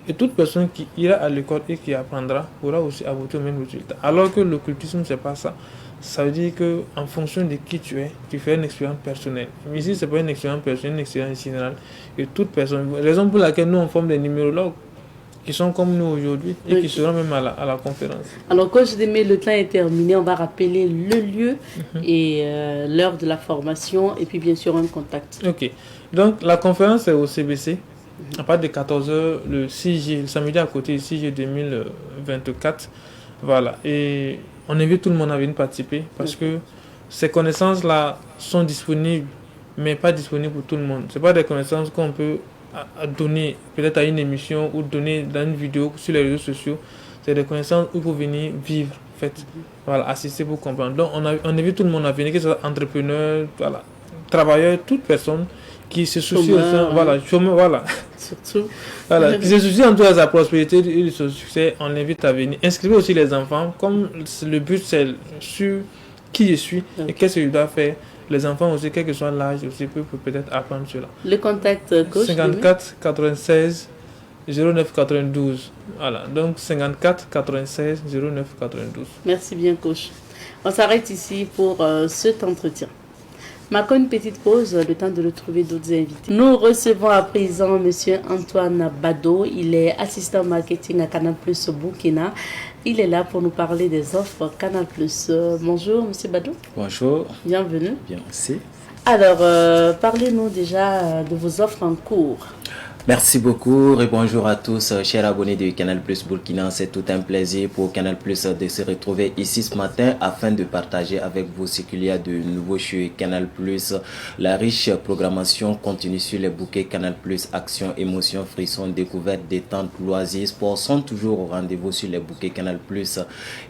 [SPEAKER 6] Et toute personne qui ira à l'école et qui apprendra pourra aussi aboutir au même résultat. Alors que l'occultisme, c'est pas ça. Ça veut dire qu'en fonction de qui tu es, tu fais une expérience personnelle. Mais ici, ce n'est pas une expérience personnelle, une expérience générale. Et toute personne, raison pour laquelle nous, on forme des numérologues qui sont comme nous aujourd'hui et qui seront même à la conférence.
[SPEAKER 1] Alors, quand je dis le temps est terminé, on va rappeler le lieu et l'heure de la formation et puis bien sûr un contact.
[SPEAKER 6] Ok. Donc, la conférence est au CBC à partir de 14h le 6J, le samedi à côté, le 6J 2024. Voilà. Et on invite tout le monde à venir participer parce que ces connaissances-là sont disponibles, mais pas disponibles pour tout le monde. Ce n'est pas des connaissances qu'on peut donner peut-être à une émission ou donner dans une vidéo sur les réseaux sociaux. C'est des connaissances où il faut venir vivre, en fait. Voilà, assister pour comprendre. Donc, on invite tout le monde à venir, que ce soit entrepreneur, voilà, travailleur, toute personne qui se soucie voilà.
[SPEAKER 1] Surtout.
[SPEAKER 6] Voilà, qui se soucie en tout cas de sa prospérité et de son succès, on l'invite à venir. Inscrivez aussi les enfants, comme le but c'est sur qui je suis et qu'est-ce que je dois faire. Les enfants aussi, quel que soit l'âge, aussi peuvent peut-être apprendre cela.
[SPEAKER 1] Le contact coach
[SPEAKER 6] 54 96 09 92. Voilà, donc 54 96 09 92.
[SPEAKER 1] Merci bien, coach. On s'arrête ici pour cet entretien. Marquons une petite pause, le temps de retrouver d'autres invités. Nous recevons à présent M. Antoine Bado. Il est assistant marketing à Canal Plus Burkina. Il est là pour nous parler des offres Canal Plus. Bonjour, M. Bado.
[SPEAKER 7] Bonjour.
[SPEAKER 1] Bienvenue.
[SPEAKER 7] Bien, merci.
[SPEAKER 1] Alors, parlez-nous déjà de vos offres en cours.
[SPEAKER 7] Merci beaucoup et bonjour à tous, chers abonnés de Canal Plus Burkina. C'est tout un plaisir pour Canal Plus de se retrouver ici ce matin afin de partager avec vous ce qu'il y a de nouveau chez Canal Plus. La riche programmation continue sur les bouquets Canal Plus. Action, émotion, frisson, découverte, détente, loisirs, sport sont toujours au rendez-vous sur les bouquets Canal Plus.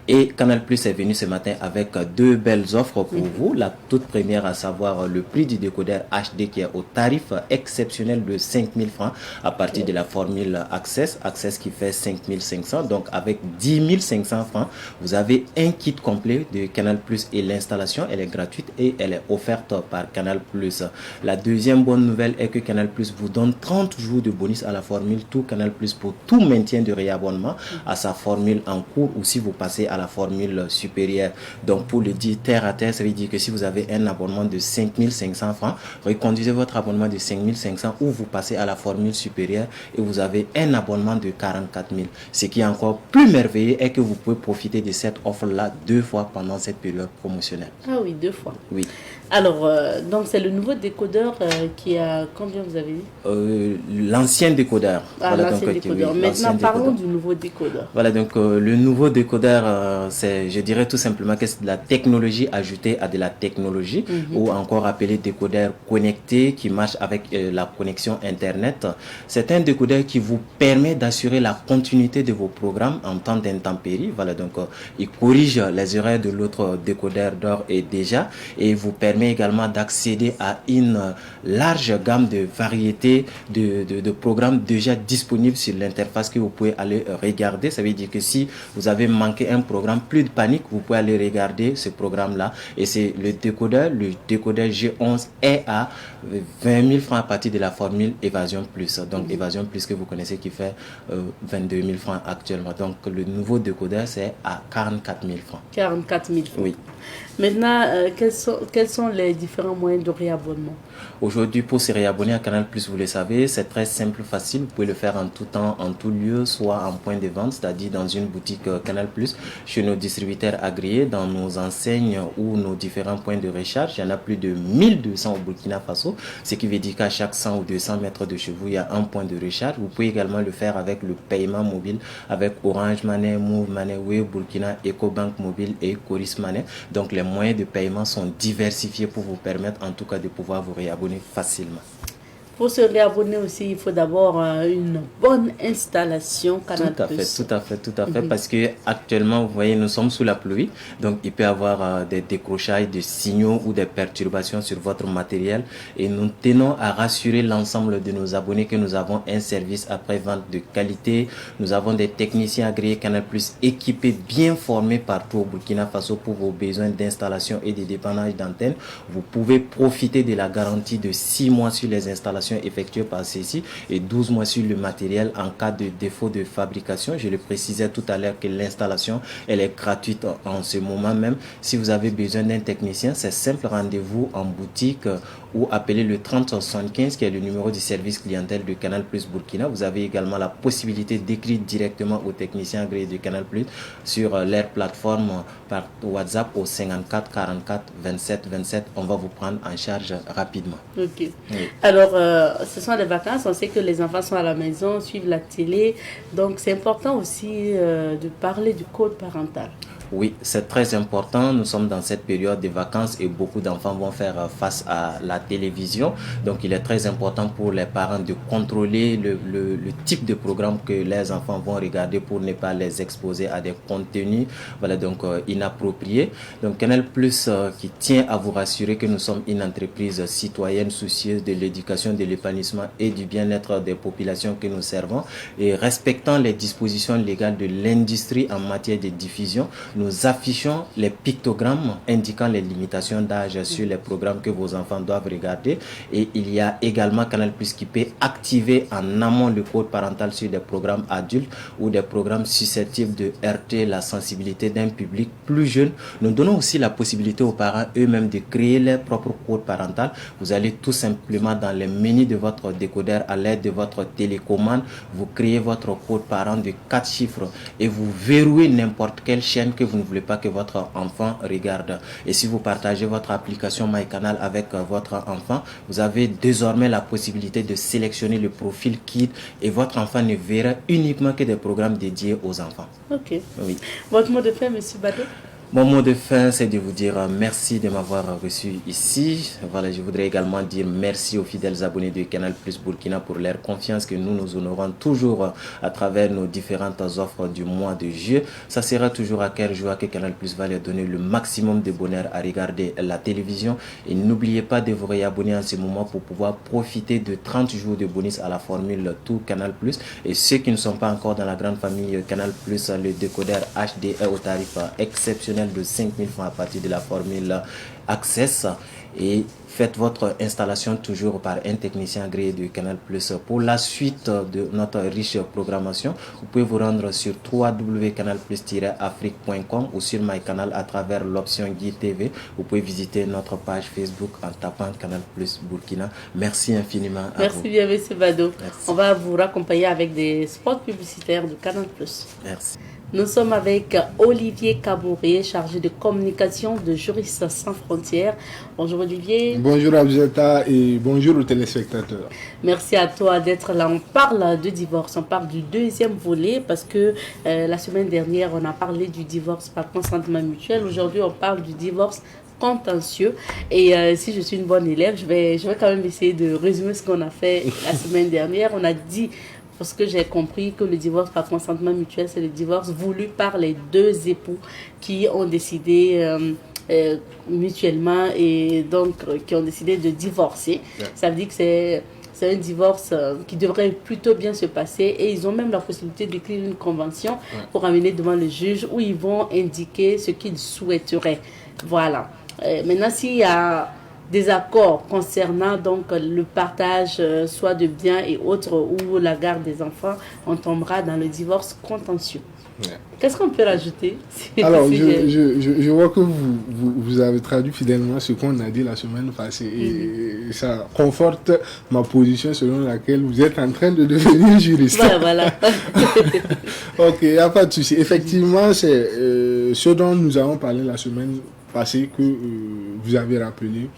[SPEAKER 7] Et Canal Plus est venu ce matin avec deux belles offres pour vous. La toute première, à savoir le prix du décodeur HD qui est au tarif exceptionnel de 5 000 francs. À partir de la formule Access qui fait 5 500. Donc avec 10 500 francs, vous avez un kit complet de Canal Plus et l'installation, elle est gratuite et elle est offerte par Canal Plus. La deuxième bonne nouvelle est que Canal Plus vous donne 30 jours de bonus à la formule Tout Canal Plus pour tout maintien de réabonnement à sa formule en cours ou si vous passez à la formule supérieure. Donc pour le dire terre à terre, ça veut dire que si vous avez un abonnement de 5 500 francs, reconduisez votre abonnement de 5 500 ou vous passez à la formule supérieure et vous avez un abonnement de 44 000. Ce qui est encore plus merveilleux est que vous pouvez profiter de cette offre-là 2 fois pendant cette période promotionnelle.
[SPEAKER 1] Ah oui, 2 fois.
[SPEAKER 7] Oui.
[SPEAKER 1] Alors, donc c'est le nouveau décodeur qui a combien vous avez dit
[SPEAKER 7] l'ancien décodeur.
[SPEAKER 1] Ah, voilà, l'ancien décodeur. Oui, maintenant, parlons du nouveau décodeur.
[SPEAKER 7] Voilà, donc le nouveau décodeur, c'est, je dirais tout simplement que c'est de la technologie ajoutée à de la technologie, ou encore appelé décodeur connecté qui marche avec la connexion Internet. C'est un décodeur qui vous permet d'assurer la continuité de vos programmes en temps d'intempéries. Voilà, donc il corrige les erreurs de l'autre décodeur d'or et déjà, et vous permet également d'accéder à une large gamme de variétés de programmes déjà disponibles sur l'interface que vous pouvez aller regarder. Ça veut dire que si vous avez manqué un programme, plus de panique, vous pouvez aller regarder ce programme-là. Et c'est le décodeur G11 est à 20 000 francs à partir de la formule Évasion Plus. Donc Évasion Plus que vous connaissez qui fait 22 000 francs actuellement. Donc le nouveau décodeur c'est à 44 000 francs.
[SPEAKER 1] 44 000 francs.
[SPEAKER 7] Oui.
[SPEAKER 1] Maintenant, quels sont les différents moyens de réabonnement?
[SPEAKER 7] Aujourd'hui, pour se réabonner à Canal+, vous le savez, c'est très simple, facile. Vous pouvez le faire en tout temps, en tout lieu, soit en point de vente, c'est-à-dire dans une boutique Canal+, chez nos distributeurs agréés, dans nos enseignes ou nos différents points de recharge. Il y en a plus de 1200 au Burkina Faso, ce qui veut dire qu'à chaque 100 ou 200 mètres de chez vous, il y a un point de recharge. Vous pouvez également le faire avec le paiement mobile, avec Orange Money, Move Money, Wave Burkina, EcoBank Mobile et Coris Money. Donc les moyens de paiement sont diversifiés pour vous permettre en tout cas de pouvoir vous réabonner facilement.
[SPEAKER 1] Pour se réabonner aussi, il faut d'abord une bonne installation Canal+.
[SPEAKER 7] Tout à fait, parce que actuellement, vous voyez, nous sommes sous la pluie, donc il peut y avoir des décrochages de signaux ou des perturbations sur votre matériel, et nous tenons à rassurer l'ensemble de nos abonnés que nous avons un service après-vente de qualité. Nous avons des techniciens agréés Canal+, équipés, bien formés partout au Burkina Faso pour vos besoins d'installation et de dépannage d'antenne. Vous pouvez profiter de la garantie de 6 mois sur les installations effectuées par ceci et 12 mois sur le matériel en cas de défaut de fabrication. Je le précisais tout à l'heure que l'installation elle est gratuite en ce moment même. Si vous avez besoin d'un technicien, c'est simple, rendez-vous en boutique ou appelez le 3075 qui est le numéro du service clientèle de Canal+ Burkina. Vous avez également la possibilité d'écrire directement aux techniciens agréés de Canal+ sur leur plateforme par WhatsApp au 54 44 27 27. On va vous prendre en charge rapidement.
[SPEAKER 1] Ok.
[SPEAKER 7] Oui.
[SPEAKER 1] Alors, ce sont les vacances. On sait que les enfants sont à la maison, suivent la télé. Donc, c'est important aussi de parler du code parental.
[SPEAKER 7] Oui, c'est très important. Nous sommes dans cette période de vacances et beaucoup d'enfants vont faire face à la télévision. Donc, il est très important pour les parents de contrôler le type de programme que les enfants vont regarder pour ne pas les exposer à des contenus inappropriés. Donc, Canal+, qui tient à vous rassurer que nous sommes une entreprise citoyenne soucieuse de l'éducation, de l'épanouissement et du bien-être des populations que nous servons et respectant les dispositions légales de l'industrie en matière de diffusion. Nous affichons les pictogrammes indiquant les limitations d'âge sur les programmes que vos enfants doivent regarder. Et il y a également Canal+ qui peut activer en amont le code parental sur des programmes adultes ou des programmes susceptibles de heurter la sensibilité d'un public plus jeune. Nous donnons aussi la possibilité aux parents eux-mêmes de créer leur propre code parental. Vous allez tout simplement dans les menus de votre décodeur à l'aide de votre télécommande, vous créez votre code parent de 4 chiffres et vous verrouillez n'importe quelle chaîne que vous ne voulez pas que votre enfant regarde. Et si vous partagez votre application MyCanal avec votre enfant, vous avez désormais la possibilité de sélectionner le profil Kid et votre enfant ne verra uniquement que des programmes dédiés aux enfants.
[SPEAKER 1] Ok.
[SPEAKER 7] Oui.
[SPEAKER 1] Votre mot de fin, M. Bado?
[SPEAKER 7] Mon mot de fin, c'est de vous dire merci de m'avoir reçu ici. Voilà, je voudrais également dire merci aux fidèles abonnés de Canal+ Burkina pour leur confiance que nous honorons toujours à travers nos différentes offres du mois de juillet. Ça sera toujours à cœur joie que Canal+ va leur donner le maximum de bonheur à regarder la télévision. Et n'oubliez pas de vous réabonner en ce moment pour pouvoir profiter de 30 jours de bonus à la formule Tout Canal+. Et ceux qui ne sont pas encore dans la grande famille Canal+, le décodeur HD est au tarif exceptionnel de 5 000 francs à partir de la formule Access et faites votre installation toujours par un technicien agréé de Canal+. Pour la suite de notre riche programmation, vous pouvez vous rendre sur www.canalplus-afrique.com ou sur MyCanal à travers l'option Guide TV. Vous pouvez visiter notre page Facebook en tapant Canal+ Burkina. Merci infiniment à vous.
[SPEAKER 1] Merci bien, M. Bado.
[SPEAKER 7] Merci.
[SPEAKER 1] On va vous raccompagner avec des spots publicitaires de Canal+.
[SPEAKER 7] Merci.
[SPEAKER 1] Nous sommes avec Olivier Kabouré, chargé de communication de Juristes sans frontières. Bonjour Olivier.
[SPEAKER 8] Bonjour Abzeta et bonjour aux téléspectateurs.
[SPEAKER 1] Merci à toi d'être là. On parle de divorce, on parle du deuxième volet parce que la semaine dernière, on a parlé du divorce par consentement mutuel. Aujourd'hui, on parle du divorce contentieux. Et si je suis une bonne élève, je vais quand même essayer de résumer ce qu'on a fait la semaine dernière. On a dit, parce que j'ai compris que le divorce par consentement mutuel, c'est le divorce voulu par les deux époux qui ont décidé mutuellement et donc qui ont décidé de divorcer. Yeah. Ça veut dire que c'est un divorce qui devrait plutôt bien se passer et ils ont même la possibilité d'écrire une convention pour amener devant le juge où ils vont indiquer ce qu'ils souhaiteraient. Voilà. Maintenant, s'il y a des accords concernant donc le partage soit de biens et autres ou la garde des enfants, on tombera dans le divorce contentieux. Ouais. Qu'est-ce qu'on peut rajouter?
[SPEAKER 8] Alors, je vois que vous avez traduit fidèlement ce qu'on a dit la semaine passée et ça conforte ma position selon laquelle vous êtes en train de devenir juriste.
[SPEAKER 1] Voilà.
[SPEAKER 8] Ok, il n'y a pas de souci. Effectivement, c'est ce dont nous avons parlé la semaine passée que vous avez rappelé.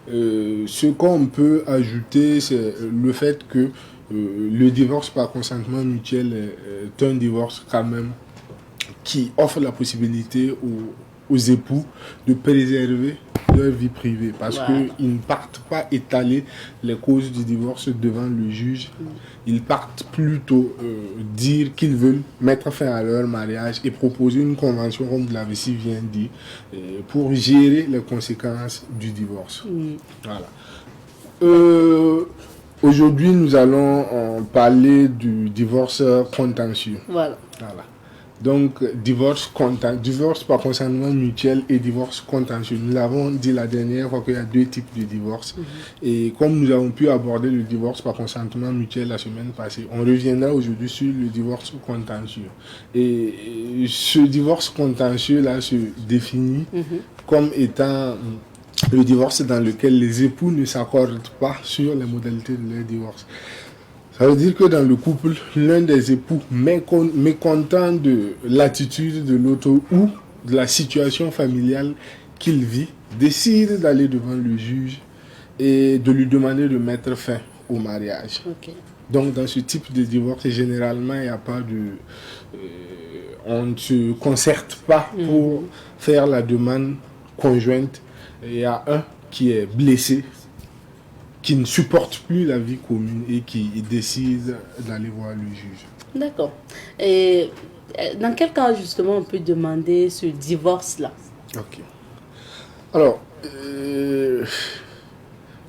[SPEAKER 8] Ce qu'on peut ajouter, c'est le fait que le divorce par consentement mutuel est un divorce quand même qui offre la possibilité aux époux de préserver leur vie privée parce qu'ils ne partent pas étaler les causes du divorce devant le juge. Ils partent plutôt dire qu'ils veulent mettre fin à leur mariage et proposer une convention, comme vous l'avez si bien dit, pour gérer les conséquences du divorce. Voilà. Aujourd'hui, nous allons parler du divorce contentieux. Voilà. Donc, divorce par consentement mutuel et divorce contentieux. Nous l'avons dit la dernière fois qu'il y a deux types de divorce. Et comme nous avons pu aborder le divorce par consentement mutuel la semaine passée, on reviendra aujourd'hui sur le divorce contentieux. Et ce divorce contentieux-là se définit comme étant le divorce dans lequel les époux ne s'accordent pas sur les modalités de leur divorce. Ça veut dire que dans le couple, l'un des époux, mécontent de l'attitude de l'autre ou de la situation familiale qu'il vit, décide d'aller devant le juge et de lui demander de mettre fin au mariage. Donc dans ce type de divorce, généralement, il n'y a pas de... on ne se concerte pas pour faire la demande conjointe. Il y a un qui est blessé, qui ne supporte plus la vie commune et qui décide d'aller voir le juge.
[SPEAKER 1] D'accord. Et dans quel cas, justement, on peut demander ce divorce-là?
[SPEAKER 8] Ok. Alors,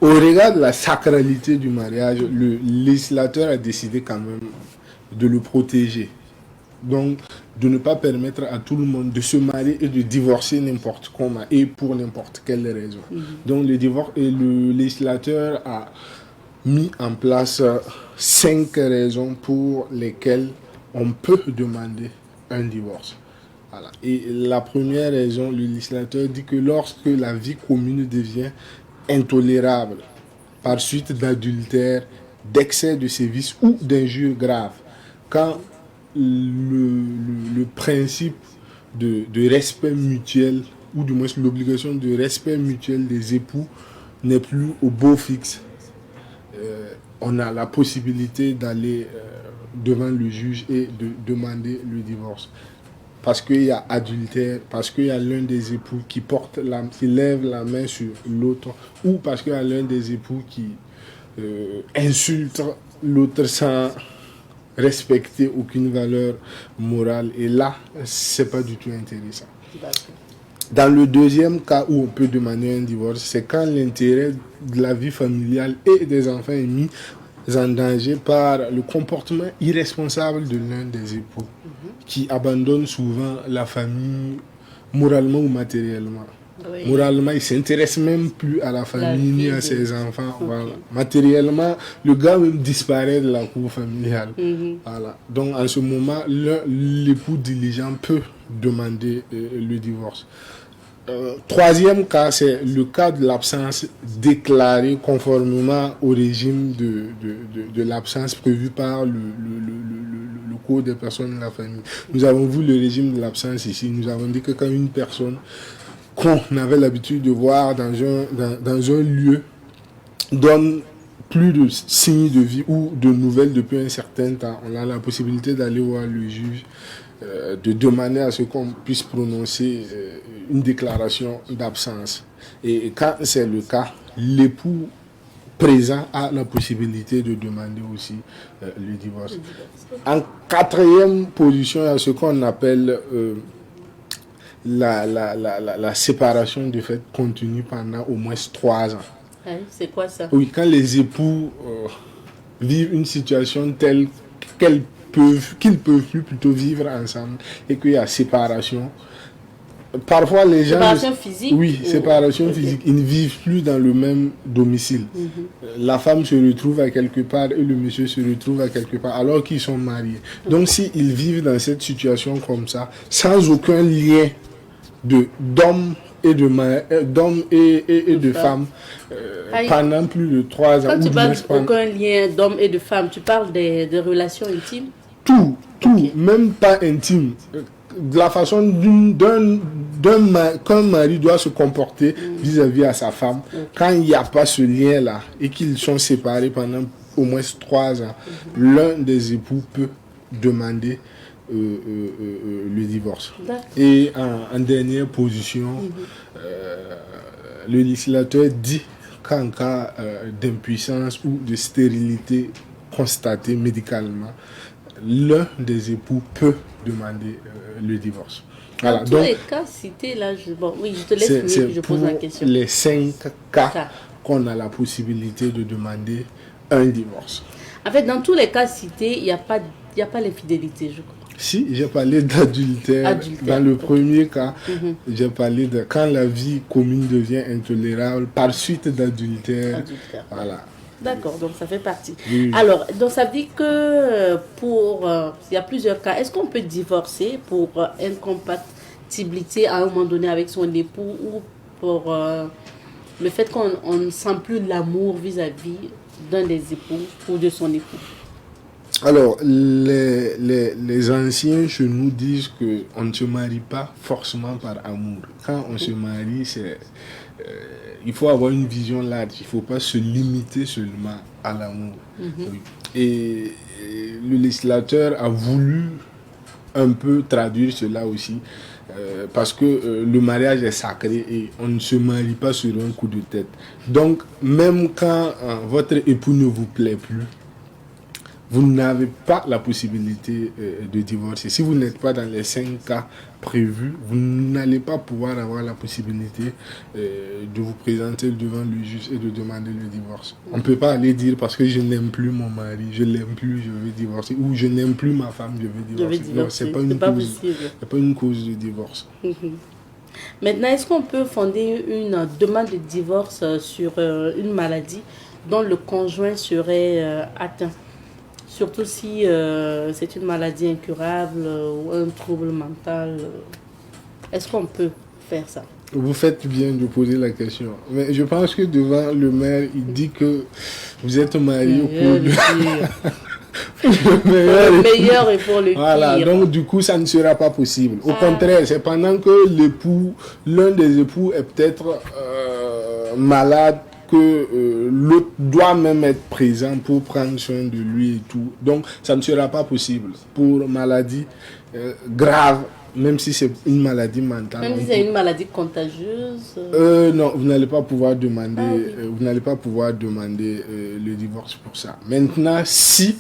[SPEAKER 8] au regard de la sacralité du mariage, le législateur a décidé quand même de le protéger. Donc, de ne pas permettre à tout le monde de se marier et de divorcer n'importe comment et pour n'importe quelle raison. Donc, le législateur a mis en place 5 raisons pour lesquelles on peut demander un divorce. Voilà. Et la première raison, le législateur dit que lorsque la vie commune devient intolérable par suite d'adultère, d'excès de sévices ou d'injures graves, quand le principe de respect mutuel, ou du moins l'obligation de respect mutuel des époux n'est plus au beau fixe, on a la possibilité d'aller devant le juge et de demander le divorce. Parce qu'il y a adultère, parce qu'il y a l'un des époux qui lève la main sur l'autre, ou parce qu'il y a l'un des époux qui insulte l'autre sans respecter aucune valeur morale. Et là, c'est pas du tout intéressant. Dans le deuxième cas où on peut demander un divorce, c'est quand l'intérêt de la vie familiale et des enfants est mis en danger par le comportement irresponsable de l'un des époux, qui abandonne souvent la famille moralement ou matériellement. Oui. Moralement, il ne s'intéresse même plus à la famille ni à ses enfants. Voilà. Matériellement, le gars même disparaît de la cour familiale. Voilà. Donc, en ce moment, l'époux diligent peut demander le divorce. Troisième cas, c'est le cas de l'absence déclarée conformément au régime de l'absence prévu par le Code des personnes de la famille. Nous avons vu le régime de l'absence ici. Nous avons dit que quand une personne qu'on avait l'habitude de voir dans un lieu donne plus de signes de vie ou de nouvelles depuis un certain temps, on a la possibilité d'aller voir le juge, de demander à ce qu'on puisse prononcer une déclaration d'absence. Et quand c'est le cas, l'époux présent a la possibilité de demander aussi le divorce. En quatrième position, il y a ce qu'on appelle la séparation de fait continue pendant au moins 3 ans.
[SPEAKER 1] C'est quoi ça?
[SPEAKER 8] Oui, quand les époux vivent une situation telle qu'ils peuvent plus plutôt vivre ensemble et qu'il y a séparation. Parfois les gens...
[SPEAKER 1] Séparation physique?
[SPEAKER 8] Oui, séparation physique. Ils ne vivent plus dans le même domicile. La femme se retrouve à quelque part et le monsieur se retrouve à quelque part alors qu'ils sont mariés. Donc s'ils vivent dans cette situation comme ça, sans aucun lien d'homme et de femmes pendant plus de 3 ans.
[SPEAKER 1] Quand tu parles aucun lien d'homme et de femme, tu parles des relations intimes?
[SPEAKER 8] Tout, okay. Même pas intime. De la façon qu'un mari doit se comporter vis-à-vis à sa femme, quand il n'y a pas ce lien-là et qu'ils sont séparés pendant au moins 3 ans, l'un des époux peut demander le divorce. Et en dernière position, le législateur dit qu'en cas d'impuissance ou de stérilité constatée médicalement, l'un des époux peut demander le divorce.
[SPEAKER 1] Voilà, dans tous les cas cités là, je te laisse finir, je pose la question.
[SPEAKER 8] Les 5 cas qu'on a la possibilité de demander un divorce.
[SPEAKER 1] En fait, dans tous les cas cités, il n'y a pas l'infidélité, je crois.
[SPEAKER 8] Si, j'ai parlé d'adultère. Dans le premier cas, j'ai parlé de quand la vie commune devient intolérable par suite d'adultère. Voilà.
[SPEAKER 1] D'accord, donc ça fait partie. Oui. Alors, donc ça dit que il y a plusieurs cas. Est-ce qu'on peut divorcer pour incompatibilité à un moment donné avec son époux ou pour le fait qu'on ne sent plus l'amour vis-à-vis d'un des époux ou de son époux?
[SPEAKER 8] Alors, les anciens chez nous disent qu'on ne se marie pas forcément par amour. Quand on se marie, il faut avoir une vision large. Il ne faut pas se limiter seulement à l'amour. Et le législateur a voulu un peu traduire cela aussi. Parce que le mariage est sacré et on ne se marie pas sur un coup de tête. Donc, même quand votre époux ne vous plaît plus, vous n'avez pas la possibilité de divorcer. Si vous n'êtes pas dans les 5 cas prévus, vous n'allez pas pouvoir avoir la possibilité de vous présenter devant le juge et de demander le divorce. On ne peut pas aller dire parce que je n'aime plus mon mari, je l'aime plus, je veux divorcer, ou je n'aime plus ma femme, je veux divorcer. Non, c'est pas une cause de divorce.
[SPEAKER 1] Maintenant, est-ce qu'on peut fonder une demande de divorce sur une maladie dont le conjoint serait atteint? Surtout si c'est une maladie incurable ou un trouble mental. Est-ce qu'on peut faire ça?
[SPEAKER 8] Vous faites bien de poser la question. Mais je pense que devant le maire, il dit que vous êtes marié pour
[SPEAKER 1] le meilleur et pour le pire.
[SPEAKER 8] Voilà, donc du coup, ça ne sera pas possible. Au contraire, c'est pendant que l'un des époux est peut-être malade, que l'autre doit même être présent pour prendre soin de lui et tout. Donc, ça ne sera pas possible. Pour maladie grave, même si c'est une maladie mentale.
[SPEAKER 1] Même si c'est une maladie contagieuse
[SPEAKER 8] non, vous n'allez pas pouvoir demander, vous n'allez pas pouvoir demander le divorce pour ça. Maintenant, si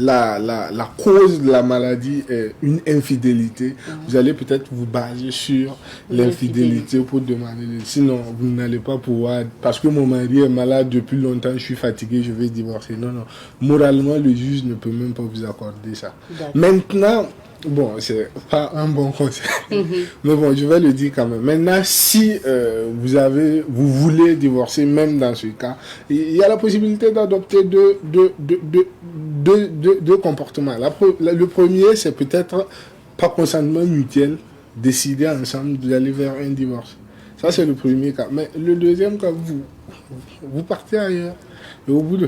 [SPEAKER 8] la cause de la maladie est une infidélité, vous allez peut-être vous baser sur l'infidélité pour demander. Sinon, vous n'allez pas pouvoir, parce que mon mari est malade depuis longtemps, je suis fatigué, je vais divorcer. Non. Moralement, le juge ne peut même pas vous accorder ça. Maintenant, bon, c'est pas un bon conseil, mais bon, je vais le dire quand même. Maintenant, si vous voulez divorcer, même dans ce cas, il y a la possibilité d'adopter deux comportements. Le premier, c'est peut-être par consentement mutuel, décider ensemble d'aller vers un divorce. Ça, c'est le premier cas. Mais le deuxième cas, vous partez ailleurs. Et au bout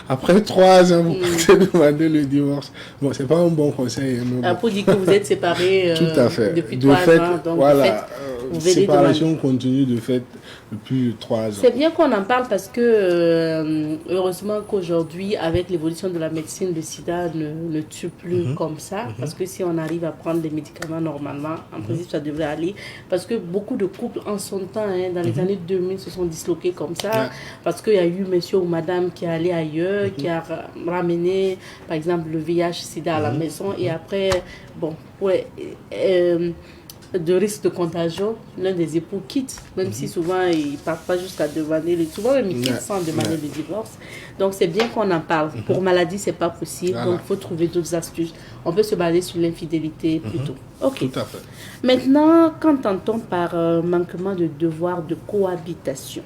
[SPEAKER 8] après 3 ans, vous partez demander le divorce. Bon, c'est pas un bon conseil.
[SPEAKER 1] Pour dire que vous êtes séparés
[SPEAKER 8] tout à fait.
[SPEAKER 1] depuis 3 ans. Donc
[SPEAKER 8] voilà.
[SPEAKER 1] Vous venez
[SPEAKER 8] séparation continue de fait depuis 3 ans.
[SPEAKER 1] C'est bien qu'on en parle parce que heureusement qu'aujourd'hui, avec l'évolution de la médecine, le sida ne tue plus comme ça. Parce que si on arrive à prendre les médicaments normalement, en principe, ça devrait aller. Parce que beaucoup de couples en son temps, dans les années 2000, se sont disloqués comme ça. Parce qu'il y a eu monsieur ou madame qui est allé ailleurs, qui a ramené, par exemple, le VIH-sida à la maison. Et après, bon, de risque de contagion, l'un des époux quitte, même si souvent ils ne partent pas jusqu'à demander, souvent même ils quittent sans demander le divorce. Donc c'est bien qu'on en parle. Pour maladie, c'est pas possible, donc il faut trouver d'autres astuces. On peut se baser sur l'infidélité plutôt. Ok.
[SPEAKER 8] Tout à fait.
[SPEAKER 1] Maintenant, qu'entend-on par manquement de devoir de cohabitation?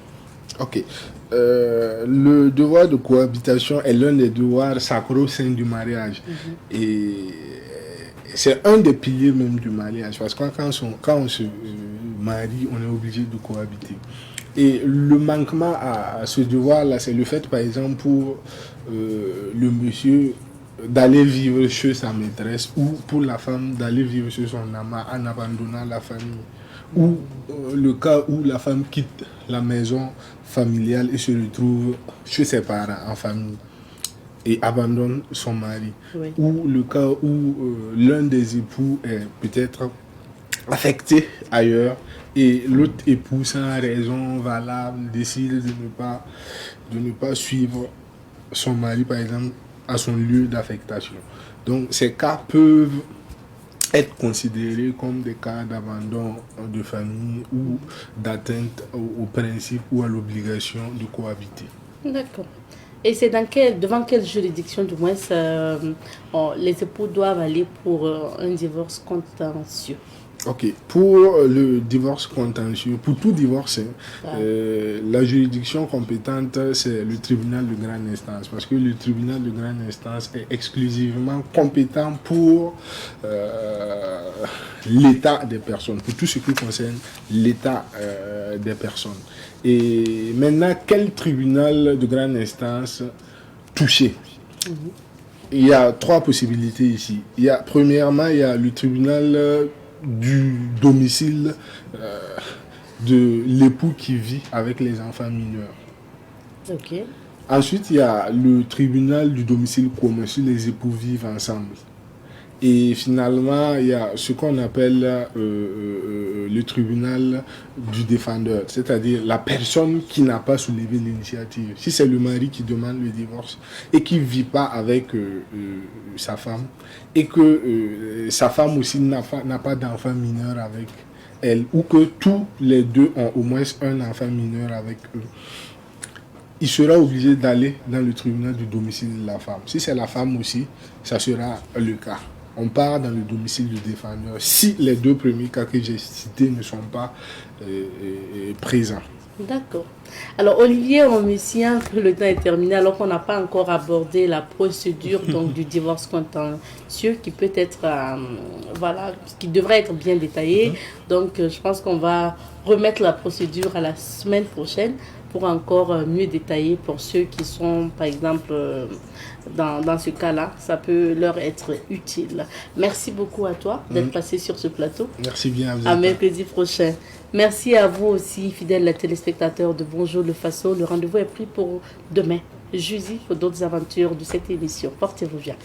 [SPEAKER 8] Ok. Le devoir de cohabitation est l'un des devoirs sacro-saints du mariage. Et c'est un des piliers même du mariage. Parce que quand on se marie, on est obligé de cohabiter. Et le manquement à ce devoir-là, c'est le fait, par exemple, pour le monsieur d'aller vivre chez sa maîtresse ou pour la femme d'aller vivre chez son amant en abandonnant la famille. Ou le cas où la femme quitte la maison familiale et se retrouve chez ses parents en famille et abandonne son mari.
[SPEAKER 1] Oui.
[SPEAKER 8] Ou le cas où l'un des époux est peut-être affecté ailleurs et l'autre époux, sans raison valable, décide de ne pas suivre son mari, par exemple, à son lieu d'affectation. Donc ces cas peuvent être considérés comme des cas d'abandon de famille ou d'atteinte au principe ou à l'obligation de cohabiter.
[SPEAKER 1] D'accord. Et c'est devant quelle juridiction, du moins, les époux doivent aller pour un divorce contentieux?
[SPEAKER 8] Ok. Pour le divorce contentieux, pour tout divorce, la juridiction compétente, c'est le tribunal de grande instance. Parce que le tribunal de grande instance est exclusivement compétent pour l'état des personnes, pour tout ce qui concerne l'état des personnes. Et maintenant, quel tribunal de grande instance touché? Il y a 3 possibilités ici. Premièrement, il y a le tribunal du domicile de l'époux qui vit avec les enfants mineurs.
[SPEAKER 1] Ok.
[SPEAKER 8] Ensuite, il y a le tribunal du domicile commun si les époux vivent ensemble. Et finalement, il y a ce qu'on appelle le tribunal du défendeur, c'est-à-dire la personne qui n'a pas soulevé l'initiative. Si c'est le mari qui demande le divorce et qui ne vit pas avec sa femme, et que sa femme aussi n'a pas d'enfant mineur avec elle, ou que tous les deux ont au moins un enfant mineur avec eux, il sera obligé d'aller dans le tribunal du domicile de la femme. Si c'est la femme aussi, ça sera le cas. On part dans le domicile du défendeur si les 2 premiers cas que j'ai cités ne sont pas présents.
[SPEAKER 1] D'accord. Alors, Olivier, on me signale que le temps est terminé alors qu'on n'a pas encore abordé la procédure donc, du divorce contentieux qui peut être, qui devrait être bien détaillée. Donc, je pense qu'on va remettre la procédure à la semaine prochaine pour encore mieux détailler pour ceux qui sont, par exemple, dans ce cas-là. Ça peut leur être utile. Merci beaucoup à toi d'être passé sur ce plateau.
[SPEAKER 8] Merci bien à vous.
[SPEAKER 1] À mercredi prochain. Merci à vous aussi, fidèles téléspectateurs de Bonjour le Faso. Le rendez-vous est pris pour demain, jeudi, pour d'autres aventures de cette émission. Portez-vous bien.